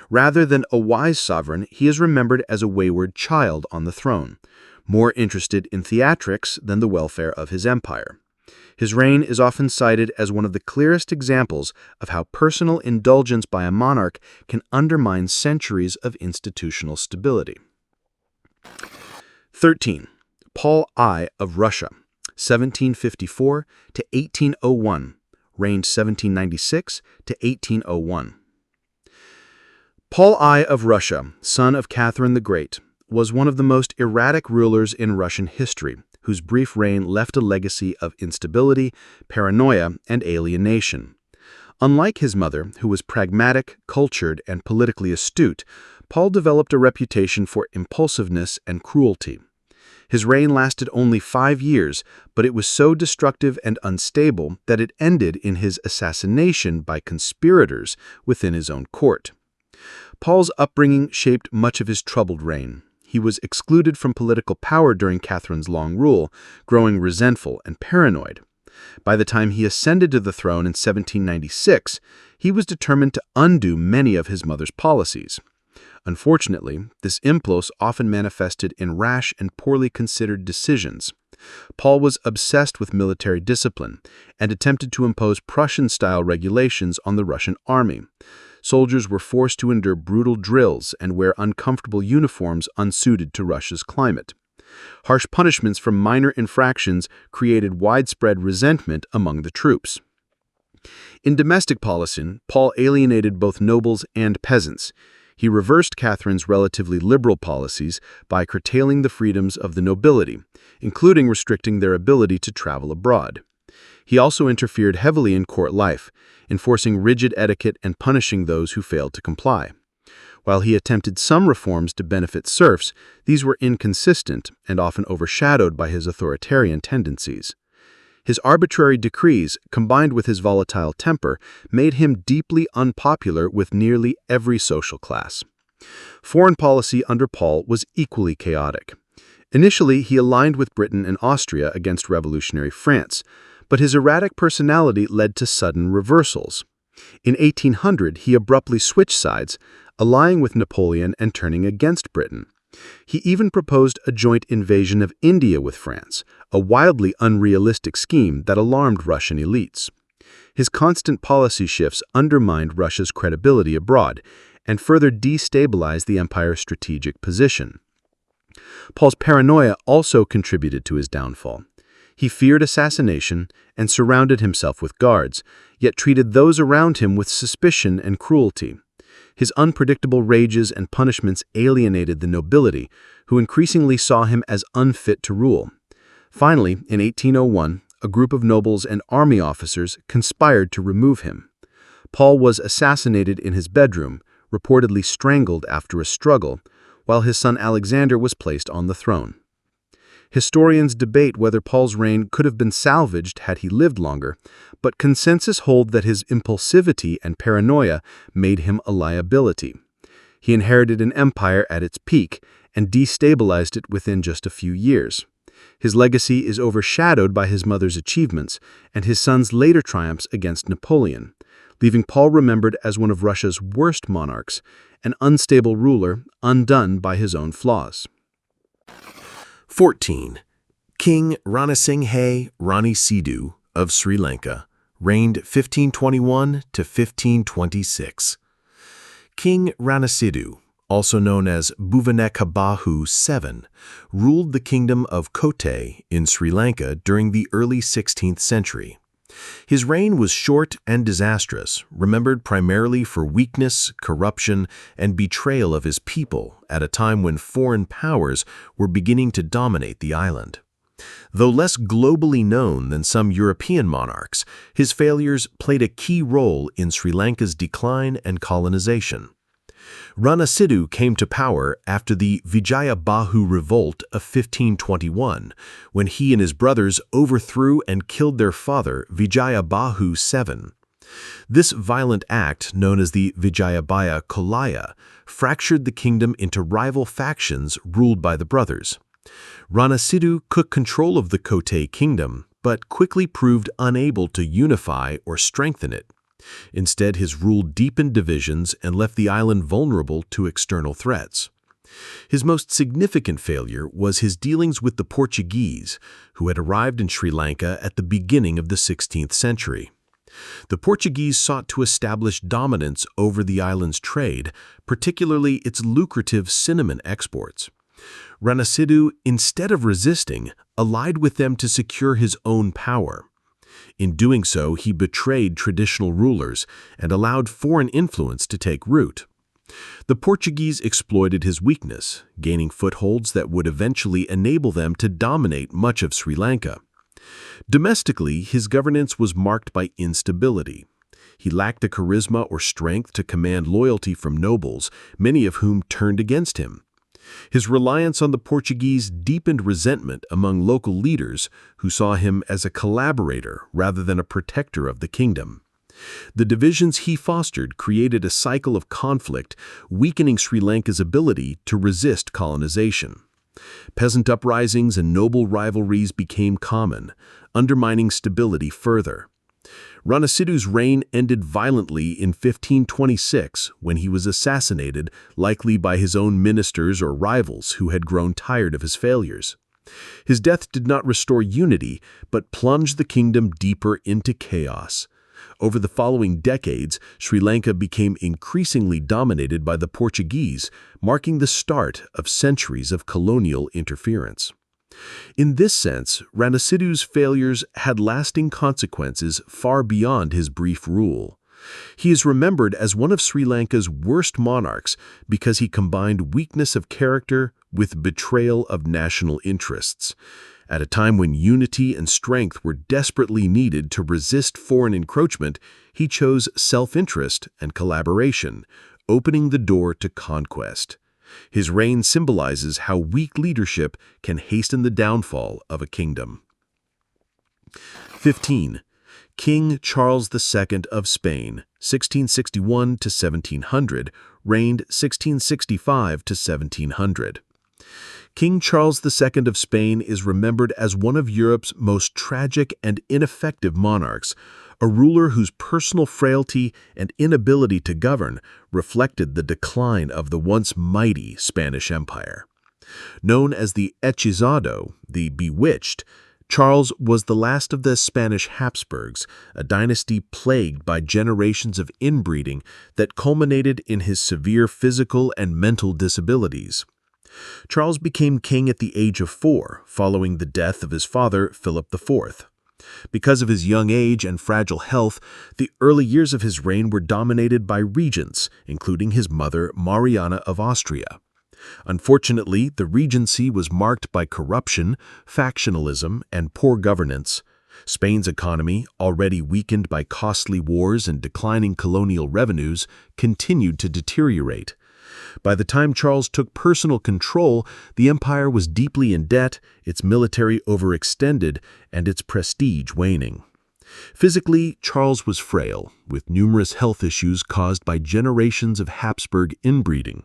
S1: Rather than a wise sovereign, he is remembered as a wayward child on the throne, more interested in theatrics than the welfare of his empire. His reign is often cited as one of the clearest examples of how personal indulgence by a monarch can undermine centuries of institutional stability. 13. Paul I of Russia, 1754 to 1801, reigned 1796 to 1801. Paul I of Russia, son of Catherine the Great, was one of the most erratic rulers in Russian history, whose brief reign left a legacy of instability, paranoia, and alienation. Unlike his mother, who was pragmatic, cultured, and politically astute, Paul developed a reputation for impulsiveness and cruelty. His reign lasted only 5 years, but it was so destructive and unstable that it ended in his assassination by conspirators within his own court. Paul's upbringing shaped much of his troubled reign. He was excluded from political power during Catherine's long rule, growing resentful and paranoid. By the time he ascended to the throne in 1796, he was determined to undo many of his mother's policies. Unfortunately, this impulse often manifested in rash and poorly considered decisions. Paul was obsessed with military discipline and attempted to impose Prussian-style regulations on the Russian army. Soldiers were forced to endure brutal drills and wear uncomfortable uniforms unsuited to Russia's climate. Harsh punishments for minor infractions created widespread resentment among the troops. In domestic policy, Paul alienated both nobles and peasants. He reversed Catherine's relatively liberal policies by curtailing the freedoms of the nobility, including restricting their ability to travel abroad. He also interfered heavily in court life, enforcing rigid etiquette and punishing those who failed to comply. While he attempted some reforms to benefit serfs, these were inconsistent and often overshadowed by his authoritarian tendencies. His arbitrary decrees, combined with his volatile temper, made him deeply unpopular with nearly every social class. Foreign policy under Paul was equally chaotic. Initially, he aligned with Britain and Austria against revolutionary France, but his erratic personality led to sudden reversals. In 1800, he abruptly switched sides, allying with Napoleon and turning against Britain. He even proposed a joint invasion of India with France, a wildly unrealistic scheme that alarmed Russian elites. His constant policy shifts undermined Russia's credibility abroad and further destabilized the empire's strategic position. Paul's paranoia also contributed to his downfall. He feared assassination and surrounded himself with guards, yet treated those around him with suspicion and cruelty. His unpredictable rages and punishments alienated the nobility, who increasingly saw him as unfit to rule. Finally, in 1801, a group of nobles and army officers conspired to remove him. Paul was assassinated in his bedroom, reportedly strangled after a struggle, while his son Alexander was placed on the throne. Historians debate whether Paul's reign could have been salvaged had he lived longer, but consensus hold that his impulsivity and paranoia made him a liability. He inherited an empire at its peak and destabilized it within just a few years. His legacy is overshadowed by his mother's achievements and his son's later triumphs against Napoleon, leaving Paul remembered as one of Russia's worst monarchs, an unstable ruler undone by his own flaws.
S2: 14. King Ranasinghe Ranasidu of Sri Lanka reigned 1521 to 1526. King Ranasidu, also known as Bhuvanekabahu VII, ruled the kingdom of Kotte in Sri Lanka during the early 16th century. His reign was short and disastrous, remembered primarily for weakness, corruption, and betrayal of his people at a time when foreign powers were beginning to dominate the island. Though less globally known than some European monarchs, his failures played a key role in Sri Lanka's decline and colonization. Ranasidu came to power after the Vijayabahu Revolt of 1521, when he and his brothers overthrew and killed their father, Vijayabahu VII. This violent act, known as the Vijayabaya Kolaya, fractured the kingdom into rival factions ruled by the brothers. Ranasidu took control of the Kotte kingdom, but quickly proved unable to unify or strengthen it. Instead, his rule deepened divisions and left the island vulnerable to external threats. His most significant failure was his dealings with the Portuguese, who had arrived in Sri Lanka at the beginning of the 16th century. The Portuguese sought to establish dominance over the island's trade, particularly its lucrative cinnamon exports. Ranasidu, instead of resisting, allied with them to secure his own power. In doing so, he betrayed traditional rulers and allowed foreign influence to take root. The Portuguese exploited his weakness, gaining footholds that would eventually enable them to dominate much of Sri Lanka. Domestically, his governance was marked by instability. He lacked the charisma or strength to command loyalty from nobles, many of whom turned against him. His reliance on the Portuguese deepened resentment among local leaders who saw him as a collaborator rather than a protector of the kingdom. The divisions he fostered created a cycle of conflict, weakening Sri Lanka's ability to resist colonization. Peasant uprisings and noble rivalries became common, undermining stability further. Ranasidu's reign ended violently in 1526 when he was assassinated, likely by his own ministers or rivals who had grown tired of his failures. His death did not restore unity, but plunged the kingdom deeper into chaos. Over the following decades, Sri Lanka became increasingly dominated by the Portuguese, marking the start of centuries of colonial interference. In this sense, Ranasidu's failures had lasting consequences far beyond his brief rule. He is remembered as one of Sri Lanka's worst monarchs because he combined weakness of character with betrayal of national interests. At a time when unity and strength were desperately needed to resist foreign encroachment, he chose self-interest and collaboration, opening the door to conquest. His reign symbolizes how weak leadership can hasten the downfall of a kingdom. 15. King Charles II of Spain, 1661 to 1700, reigned 1665 to 1700. King Charles II of Spain is remembered as one of Europe's most tragic and ineffective monarchs, a ruler whose personal frailty and inability to govern reflected the decline of the once mighty Spanish Empire. Known as the Hechizado, the Bewitched, Charles was the last of the Spanish Habsburgs, a dynasty plagued by generations of inbreeding that culminated in his severe physical and mental disabilities. Charles became king at the age of 4, following the death of his father, Philip IV. Because of his young age and fragile health, the early years of his reign were dominated by regents, including his mother, Mariana of Austria. Unfortunately, the regency was marked by corruption, factionalism, and poor governance. Spain's economy, already weakened by costly wars and declining colonial revenues, continued to deteriorate. By the time Charles took personal control, the empire was deeply in debt, its military overextended, and its prestige waning. Physically, Charles was frail, with numerous health issues caused by generations of Habsburg inbreeding.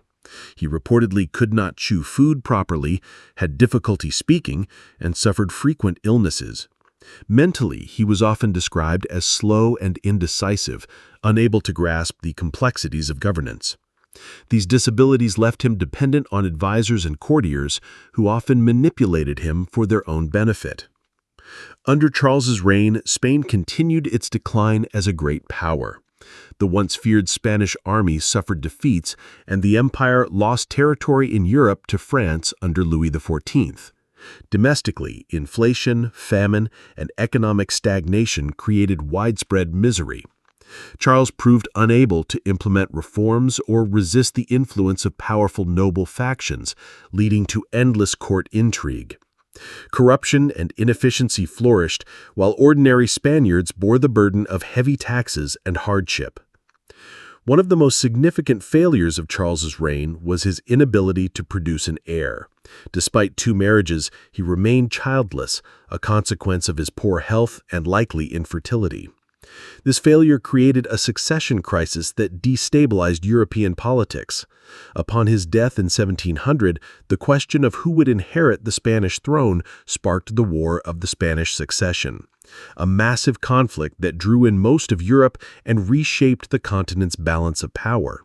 S2: He reportedly could not chew food properly, had difficulty speaking, and suffered frequent illnesses. Mentally, he was often described as slow and indecisive, unable to grasp the complexities of governance. These disabilities left him dependent on advisors and courtiers, who often manipulated him for their own benefit. Under Charles's reign, Spain continued its decline as a great power. The once feared Spanish army suffered defeats, and the empire lost territory in Europe to France under Louis XIV. Domestically, inflation, famine, and economic stagnation created widespread misery. Charles proved unable to implement reforms or resist the influence of powerful noble factions, leading to endless court intrigue. Corruption and inefficiency flourished, while ordinary Spaniards bore the burden of heavy taxes and hardship. One of the most significant failures of Charles's reign was his inability to produce an heir. Despite 2 marriages, he remained childless, a consequence of his poor health and likely infertility. This failure created a succession crisis that destabilized European politics. Upon his death in 1700, the question of who would inherit the Spanish throne sparked the War of the Spanish Succession, a massive conflict that drew in most of Europe and reshaped the continent's balance of power.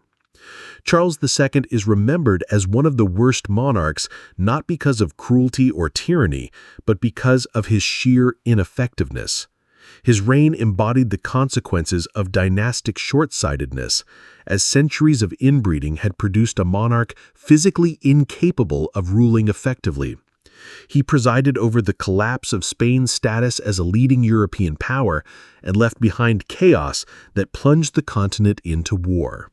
S2: Charles II is remembered as one of the worst monarchs, not because of cruelty or tyranny, but because of his sheer ineffectiveness. His reign embodied the consequences of dynastic short-sightedness, as centuries of inbreeding had produced a monarch physically incapable of ruling effectively. He presided over the collapse of Spain's status as a leading European power and left behind chaos that plunged the continent into war.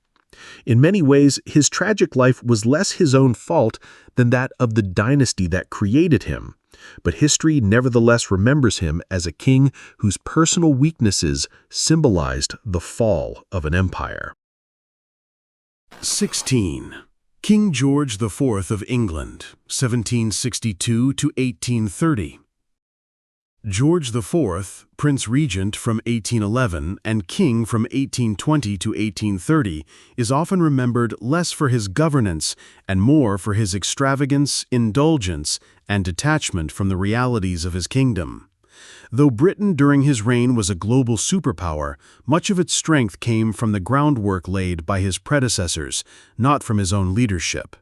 S2: In many ways, his tragic life was less his own fault than that of the dynasty that created him. But history nevertheless remembers him as a king whose personal weaknesses symbolized the fall of an empire.
S1: 16. King George IV of England, 1762 to 1830. George IV, Prince Regent from 1811 and King from 1820 to 1830, is often remembered less for his governance and more for his extravagance, indulgence, and detachment from the realities of his kingdom. Though Britain during his reign was a global superpower, much of its strength came from the groundwork laid by his predecessors, not from his own leadership.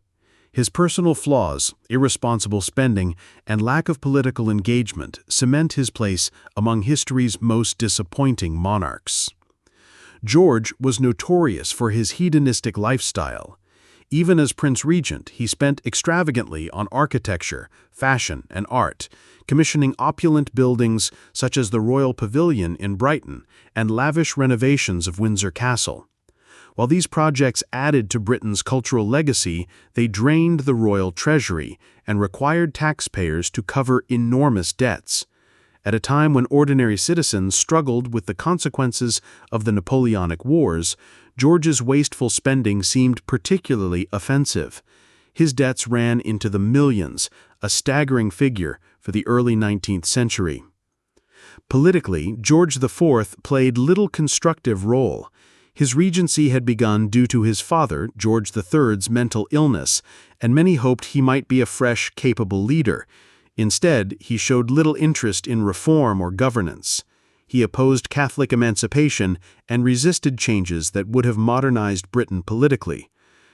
S1: His personal flaws, irresponsible spending, and lack of political engagement cement his place among history's most disappointing monarchs. George was notorious for his hedonistic lifestyle. Even as Prince Regent, he spent extravagantly on architecture, fashion, and art, commissioning opulent buildings such as the Royal Pavilion in Brighton and lavish renovations of Windsor Castle. While these projects added to Britain's cultural legacy, they drained the royal treasury and required taxpayers to cover enormous debts. At a time when ordinary citizens struggled with the consequences of the Napoleonic Wars, George's wasteful spending seemed particularly offensive. His debts ran into the millions, a staggering figure for the early 19th century. Politically, George IV played little constructive role. His regency had begun due to his father, George III's mental illness, and many hoped he might be a fresh, capable leader. Instead, he showed little interest in reform or governance. He opposed Catholic emancipation and resisted changes that would have modernized Britain politically.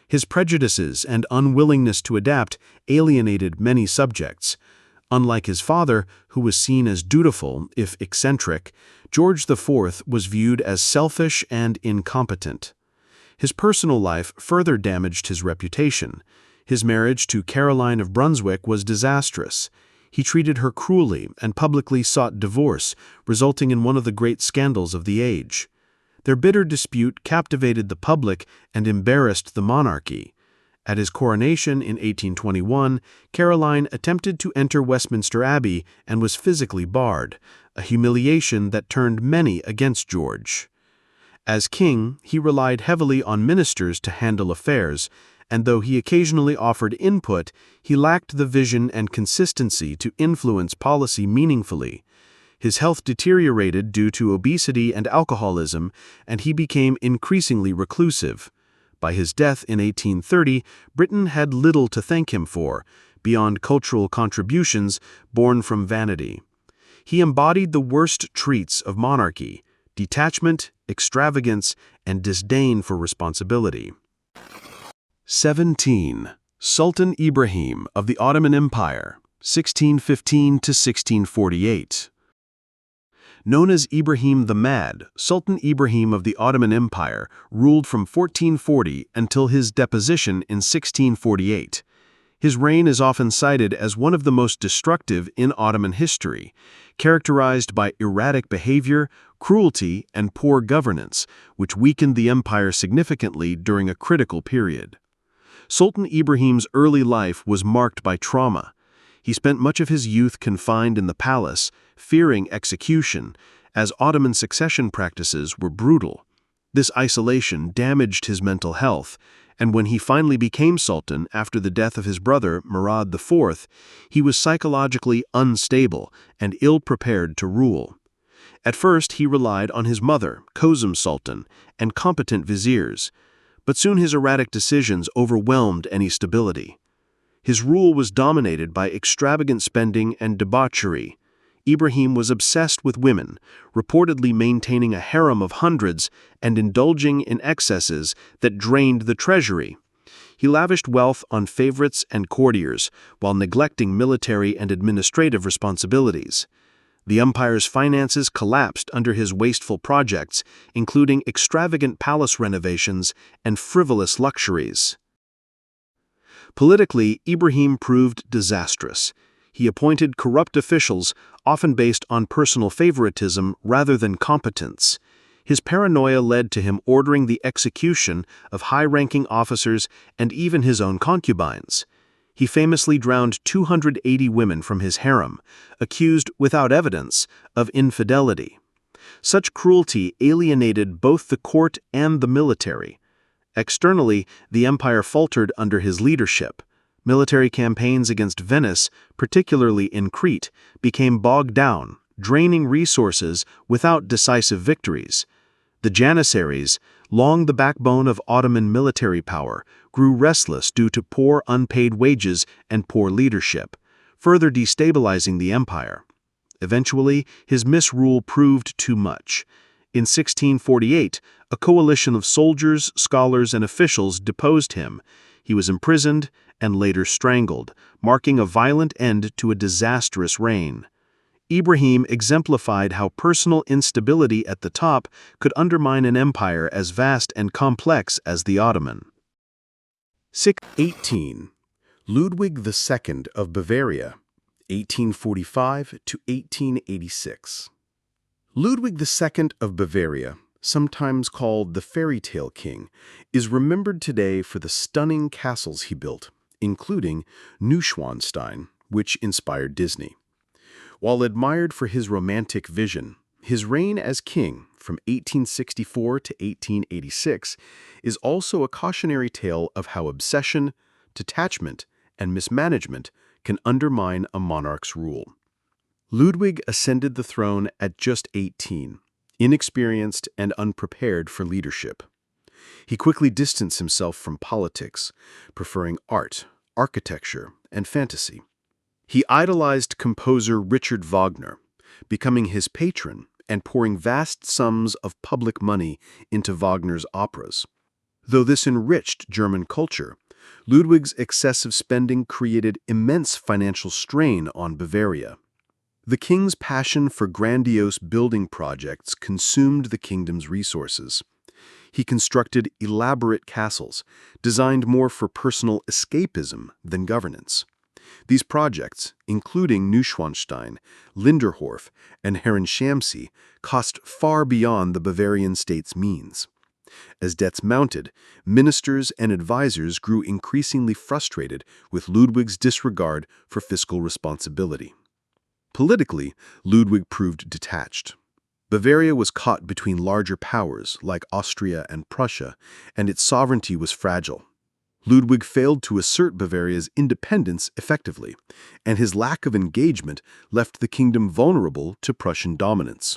S1: His prejudices and unwillingness to adapt alienated many subjects. Unlike his father, who was seen as dutiful, if eccentric, George IV was viewed as selfish and incompetent. His personal life further damaged his reputation. His marriage to Caroline of Brunswick was disastrous. He treated her cruelly and publicly sought divorce, resulting in one of the great scandals of the age. Their bitter dispute captivated the public and embarrassed the monarchy. At his coronation in 1821, Caroline attempted to enter Westminster Abbey and was physically barred, a humiliation that turned many against George. As king, he relied heavily on ministers to handle affairs, and though he occasionally offered input, he lacked the vision and consistency to influence policy meaningfully. His health deteriorated due to obesity and alcoholism, and he became increasingly reclusive. By his death in 1830, Britain had little to thank him for, beyond cultural contributions born from vanity. He embodied the worst traits of monarchy: detachment, extravagance, and disdain for responsibility. 17. Sultan Ibrahim of the Ottoman Empire, 1615 to 1648. Known as Ibrahim the Mad, Sultan Ibrahim of the Ottoman Empire ruled from 1440 until his deposition in 1648. His reign is often cited as one of the most destructive in Ottoman history, characterized by erratic behavior, cruelty, and poor governance, which weakened the empire significantly during a critical period. Sultan Ibrahim's early life was marked by trauma. He spent much of his youth confined in the palace, fearing execution, as Ottoman succession practices were brutal. This isolation damaged his mental health, and when he finally became sultan after the death of his brother, Murad IV, he was psychologically unstable and ill-prepared to rule. At first, he relied on his mother, Kozum Sultan, and competent viziers, but soon his erratic decisions overwhelmed any stability. His rule was dominated by extravagant spending and debauchery. Ibrahim was obsessed with women, reportedly maintaining a harem of hundreds and indulging in excesses that drained the treasury. He lavished wealth on favorites and courtiers, while neglecting military and administrative responsibilities. The empire's finances collapsed under his wasteful projects, including extravagant palace renovations and frivolous luxuries. Politically, Ibrahim proved disastrous. He appointed corrupt officials, often based on personal favoritism rather than competence. His paranoia led to him ordering the execution of high-ranking officers and even his own concubines. He famously drowned 280 women from his harem, accused without evidence of infidelity. Such cruelty alienated both the court and the military. Externally, the empire faltered under his leadership. Military campaigns against Venice, particularly in Crete, became bogged down, draining resources without decisive victories. The Janissaries, long the backbone of Ottoman military power, grew restless due to poor unpaid wages and poor leadership, further destabilizing the empire. Eventually, his misrule proved too much. In 1648, a coalition of soldiers, scholars, and officials deposed him. He was imprisoned and later strangled, marking a violent end to a disastrous reign. Ibrahim exemplified how personal instability at the top could undermine an empire as vast and complex as the Ottoman.
S2: 18. Ludwig II of Bavaria, 1845 to 1886. Ludwig II of Bavaria, sometimes called the fairy tale king, is remembered today for the stunning castles he built, including Neuschwanstein, which inspired Disney. While admired for his romantic vision, his reign as king from 1864 to 1886 is also a cautionary tale of how obsession, detachment, and mismanagement can undermine a monarch's rule. Ludwig ascended the throne at just 18, inexperienced and unprepared for leadership. He quickly distanced himself from politics, preferring art, architecture, and fantasy. He idolized composer Richard Wagner, becoming his patron and pouring vast sums of public money into Wagner's operas. Though this enriched German culture, Ludwig's excessive spending created immense financial strain on Bavaria. The king's passion for grandiose building projects consumed the kingdom's resources. He constructed elaborate castles, designed more for personal escapism than governance. These projects, including Neuschwanstein, Linderhof, and Herrenschamsee, cost far beyond the Bavarian state's means. As debts mounted, ministers and advisors grew increasingly frustrated with Ludwig's disregard for fiscal responsibility. Politically, Ludwig proved detached. Bavaria was caught between larger powers like Austria and Prussia, and its sovereignty was fragile. Ludwig failed to assert Bavaria's independence effectively, and his lack of engagement left the kingdom vulnerable to Prussian dominance.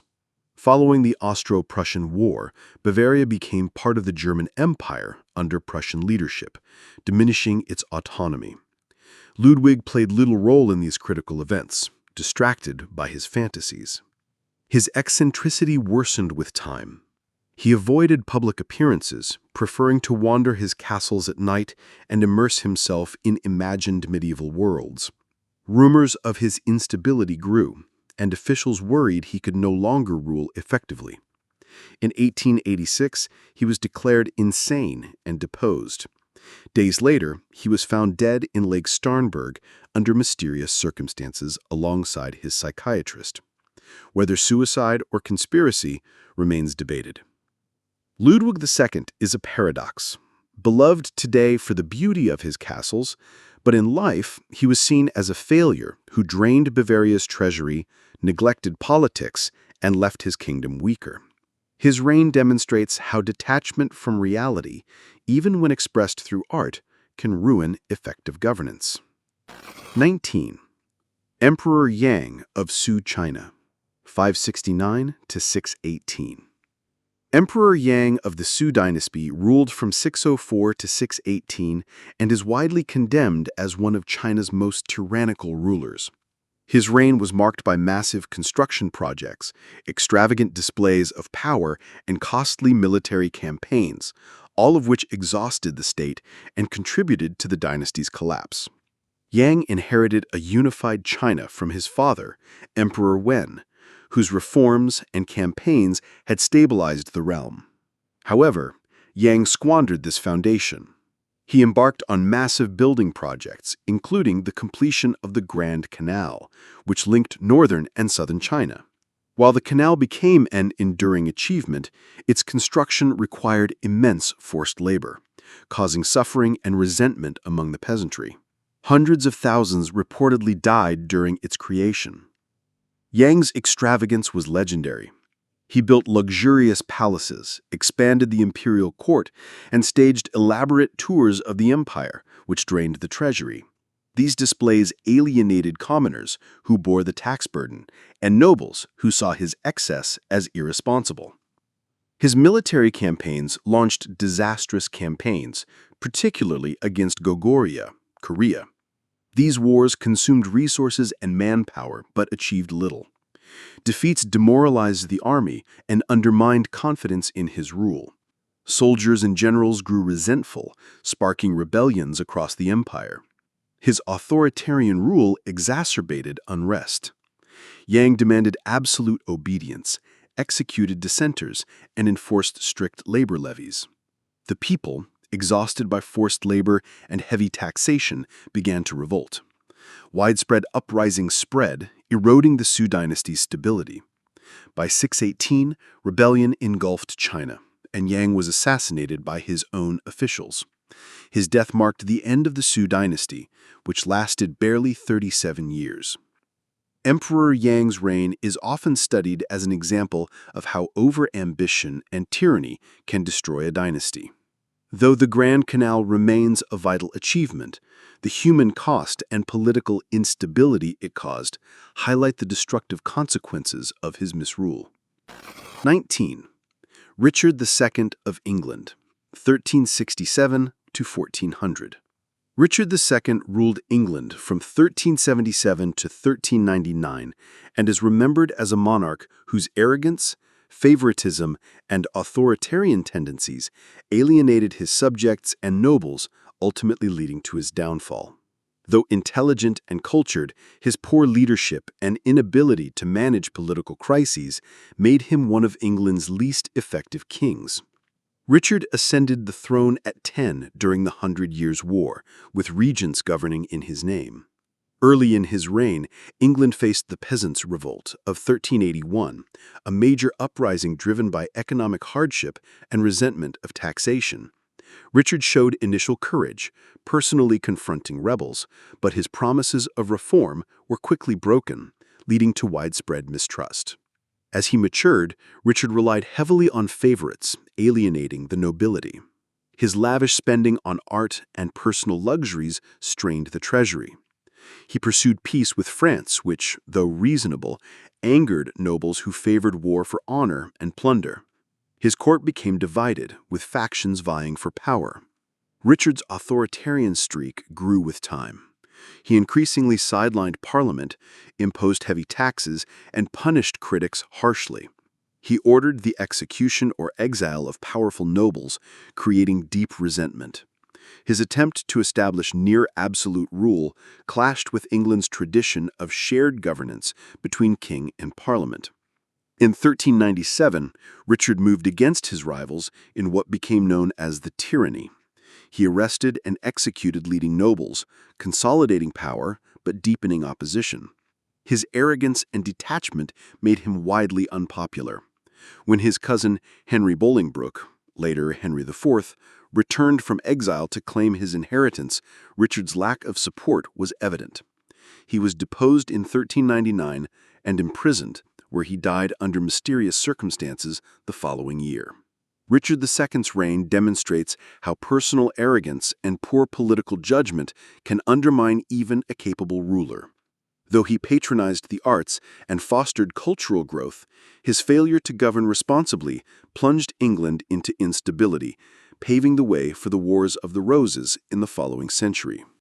S2: Following the Austro-Prussian War, Bavaria became part of the German Empire under Prussian leadership, diminishing its autonomy. Ludwig played little role in these critical events, distracted by his fantasies. His eccentricity worsened with time. He avoided public appearances, preferring to wander his castles at night and immerse himself in imagined medieval worlds. Rumors of his instability grew, and officials worried he could no longer rule effectively. In 1886, he was declared insane and deposed. Days later, he was found dead in Lake Starnberg under mysterious circumstances alongside his psychiatrist. Whether suicide or conspiracy remains debated. Ludwig II is a paradox. Beloved today for the beauty of his castles, but in life he was seen as a failure who drained Bavaria's treasury, neglected politics, and left his kingdom weaker. His reign demonstrates how detachment from reality, even when expressed through art, can ruin effective governance. 19. Emperor Yang of Sui China, 569 to 618. Emperor Yang of the Sui dynasty ruled from 604 to 618 and is widely condemned as one of China's most tyrannical rulers. His reign was marked by massive construction projects, extravagant displays of power, and costly military campaigns, all of which exhausted the state and contributed to the dynasty's collapse. Yang inherited a unified China from his father, Emperor Wen, whose reforms and campaigns had stabilized the realm. However, Yang squandered this foundation. He embarked on massive building projects, including the completion of the Grand Canal, which linked northern and southern China. While the canal became an enduring achievement, its construction required immense forced labor, causing suffering and resentment among the peasantry. Hundreds of thousands reportedly died during its creation. Yang's extravagance was legendary. He built luxurious palaces, expanded the imperial court, and staged elaborate tours of the empire, which drained the treasury. These displays alienated commoners, who bore the tax burden, and nobles, who saw his excess as irresponsible. His military campaigns launched disastrous campaigns, particularly against Goguryeo, Korea. These wars consumed resources and manpower but achieved little. Defeats demoralized the army and undermined confidence in his rule. Soldiers and generals grew resentful, sparking rebellions across the empire. His authoritarian rule exacerbated unrest. Yang demanded absolute obedience, executed dissenters, and enforced strict labor levies. The people, exhausted by forced labor and heavy taxation, began to revolt. Widespread uprisings spread, eroding the Sui dynasty's stability. By 618, rebellion engulfed China, and Yang was assassinated by his own officials. His death marked the end of the Sui dynasty, which lasted barely 37 years. Emperor Yang's reign is often studied as an example of how over-ambition and tyranny can destroy a dynasty. Though the Grand Canal remains a vital achievement, the human cost and political instability it caused highlight the destructive consequences of his misrule. 19. Richard II of England, 1367 to 1400. Richard II ruled England from 1377 to 1399 and is remembered as a monarch whose arrogance, favoritism, and authoritarian tendencies alienated his subjects and nobles, ultimately leading to his downfall. Though intelligent and cultured, his poor leadership and inability to manage political crises made him one of England's least effective kings. Richard ascended the throne at 10 during the 100 Years' War, with regents governing in his name. Early in his reign, England faced the Peasants' Revolt of 1381, a major uprising driven by economic hardship and resentment of taxation. Richard showed initial courage, personally confronting rebels, but his promises of reform were quickly broken, leading to widespread mistrust. As he matured, Richard relied heavily on favorites, alienating the nobility. His lavish spending on art and personal luxuries strained the treasury. He pursued peace with France, which, though reasonable, angered nobles who favored war for honor and plunder. His court became divided, with factions vying for power. Richard's authoritarian streak grew with time. He increasingly sidelined Parliament, imposed heavy taxes, and punished critics harshly. He ordered the execution or exile of powerful nobles, creating deep resentment. His attempt to establish near-absolute rule clashed with England's tradition of shared governance between king and parliament. In 1397, Richard moved against his rivals in what became known as the tyranny. He arrested and executed leading nobles, consolidating power but deepening opposition. His arrogance and detachment made him widely unpopular. When his cousin Henry Bolingbroke, later Henry IV, returned from exile to claim his inheritance, Richard's lack of support was evident. He was deposed in 1399 and imprisoned, where he died under mysterious circumstances the following year. Richard II's reign demonstrates how personal arrogance and poor political judgment can undermine even a capable ruler. Though he patronized the arts and fostered cultural growth, his failure to govern responsibly plunged England into instability, paving the way for the Wars of the Roses in the following century.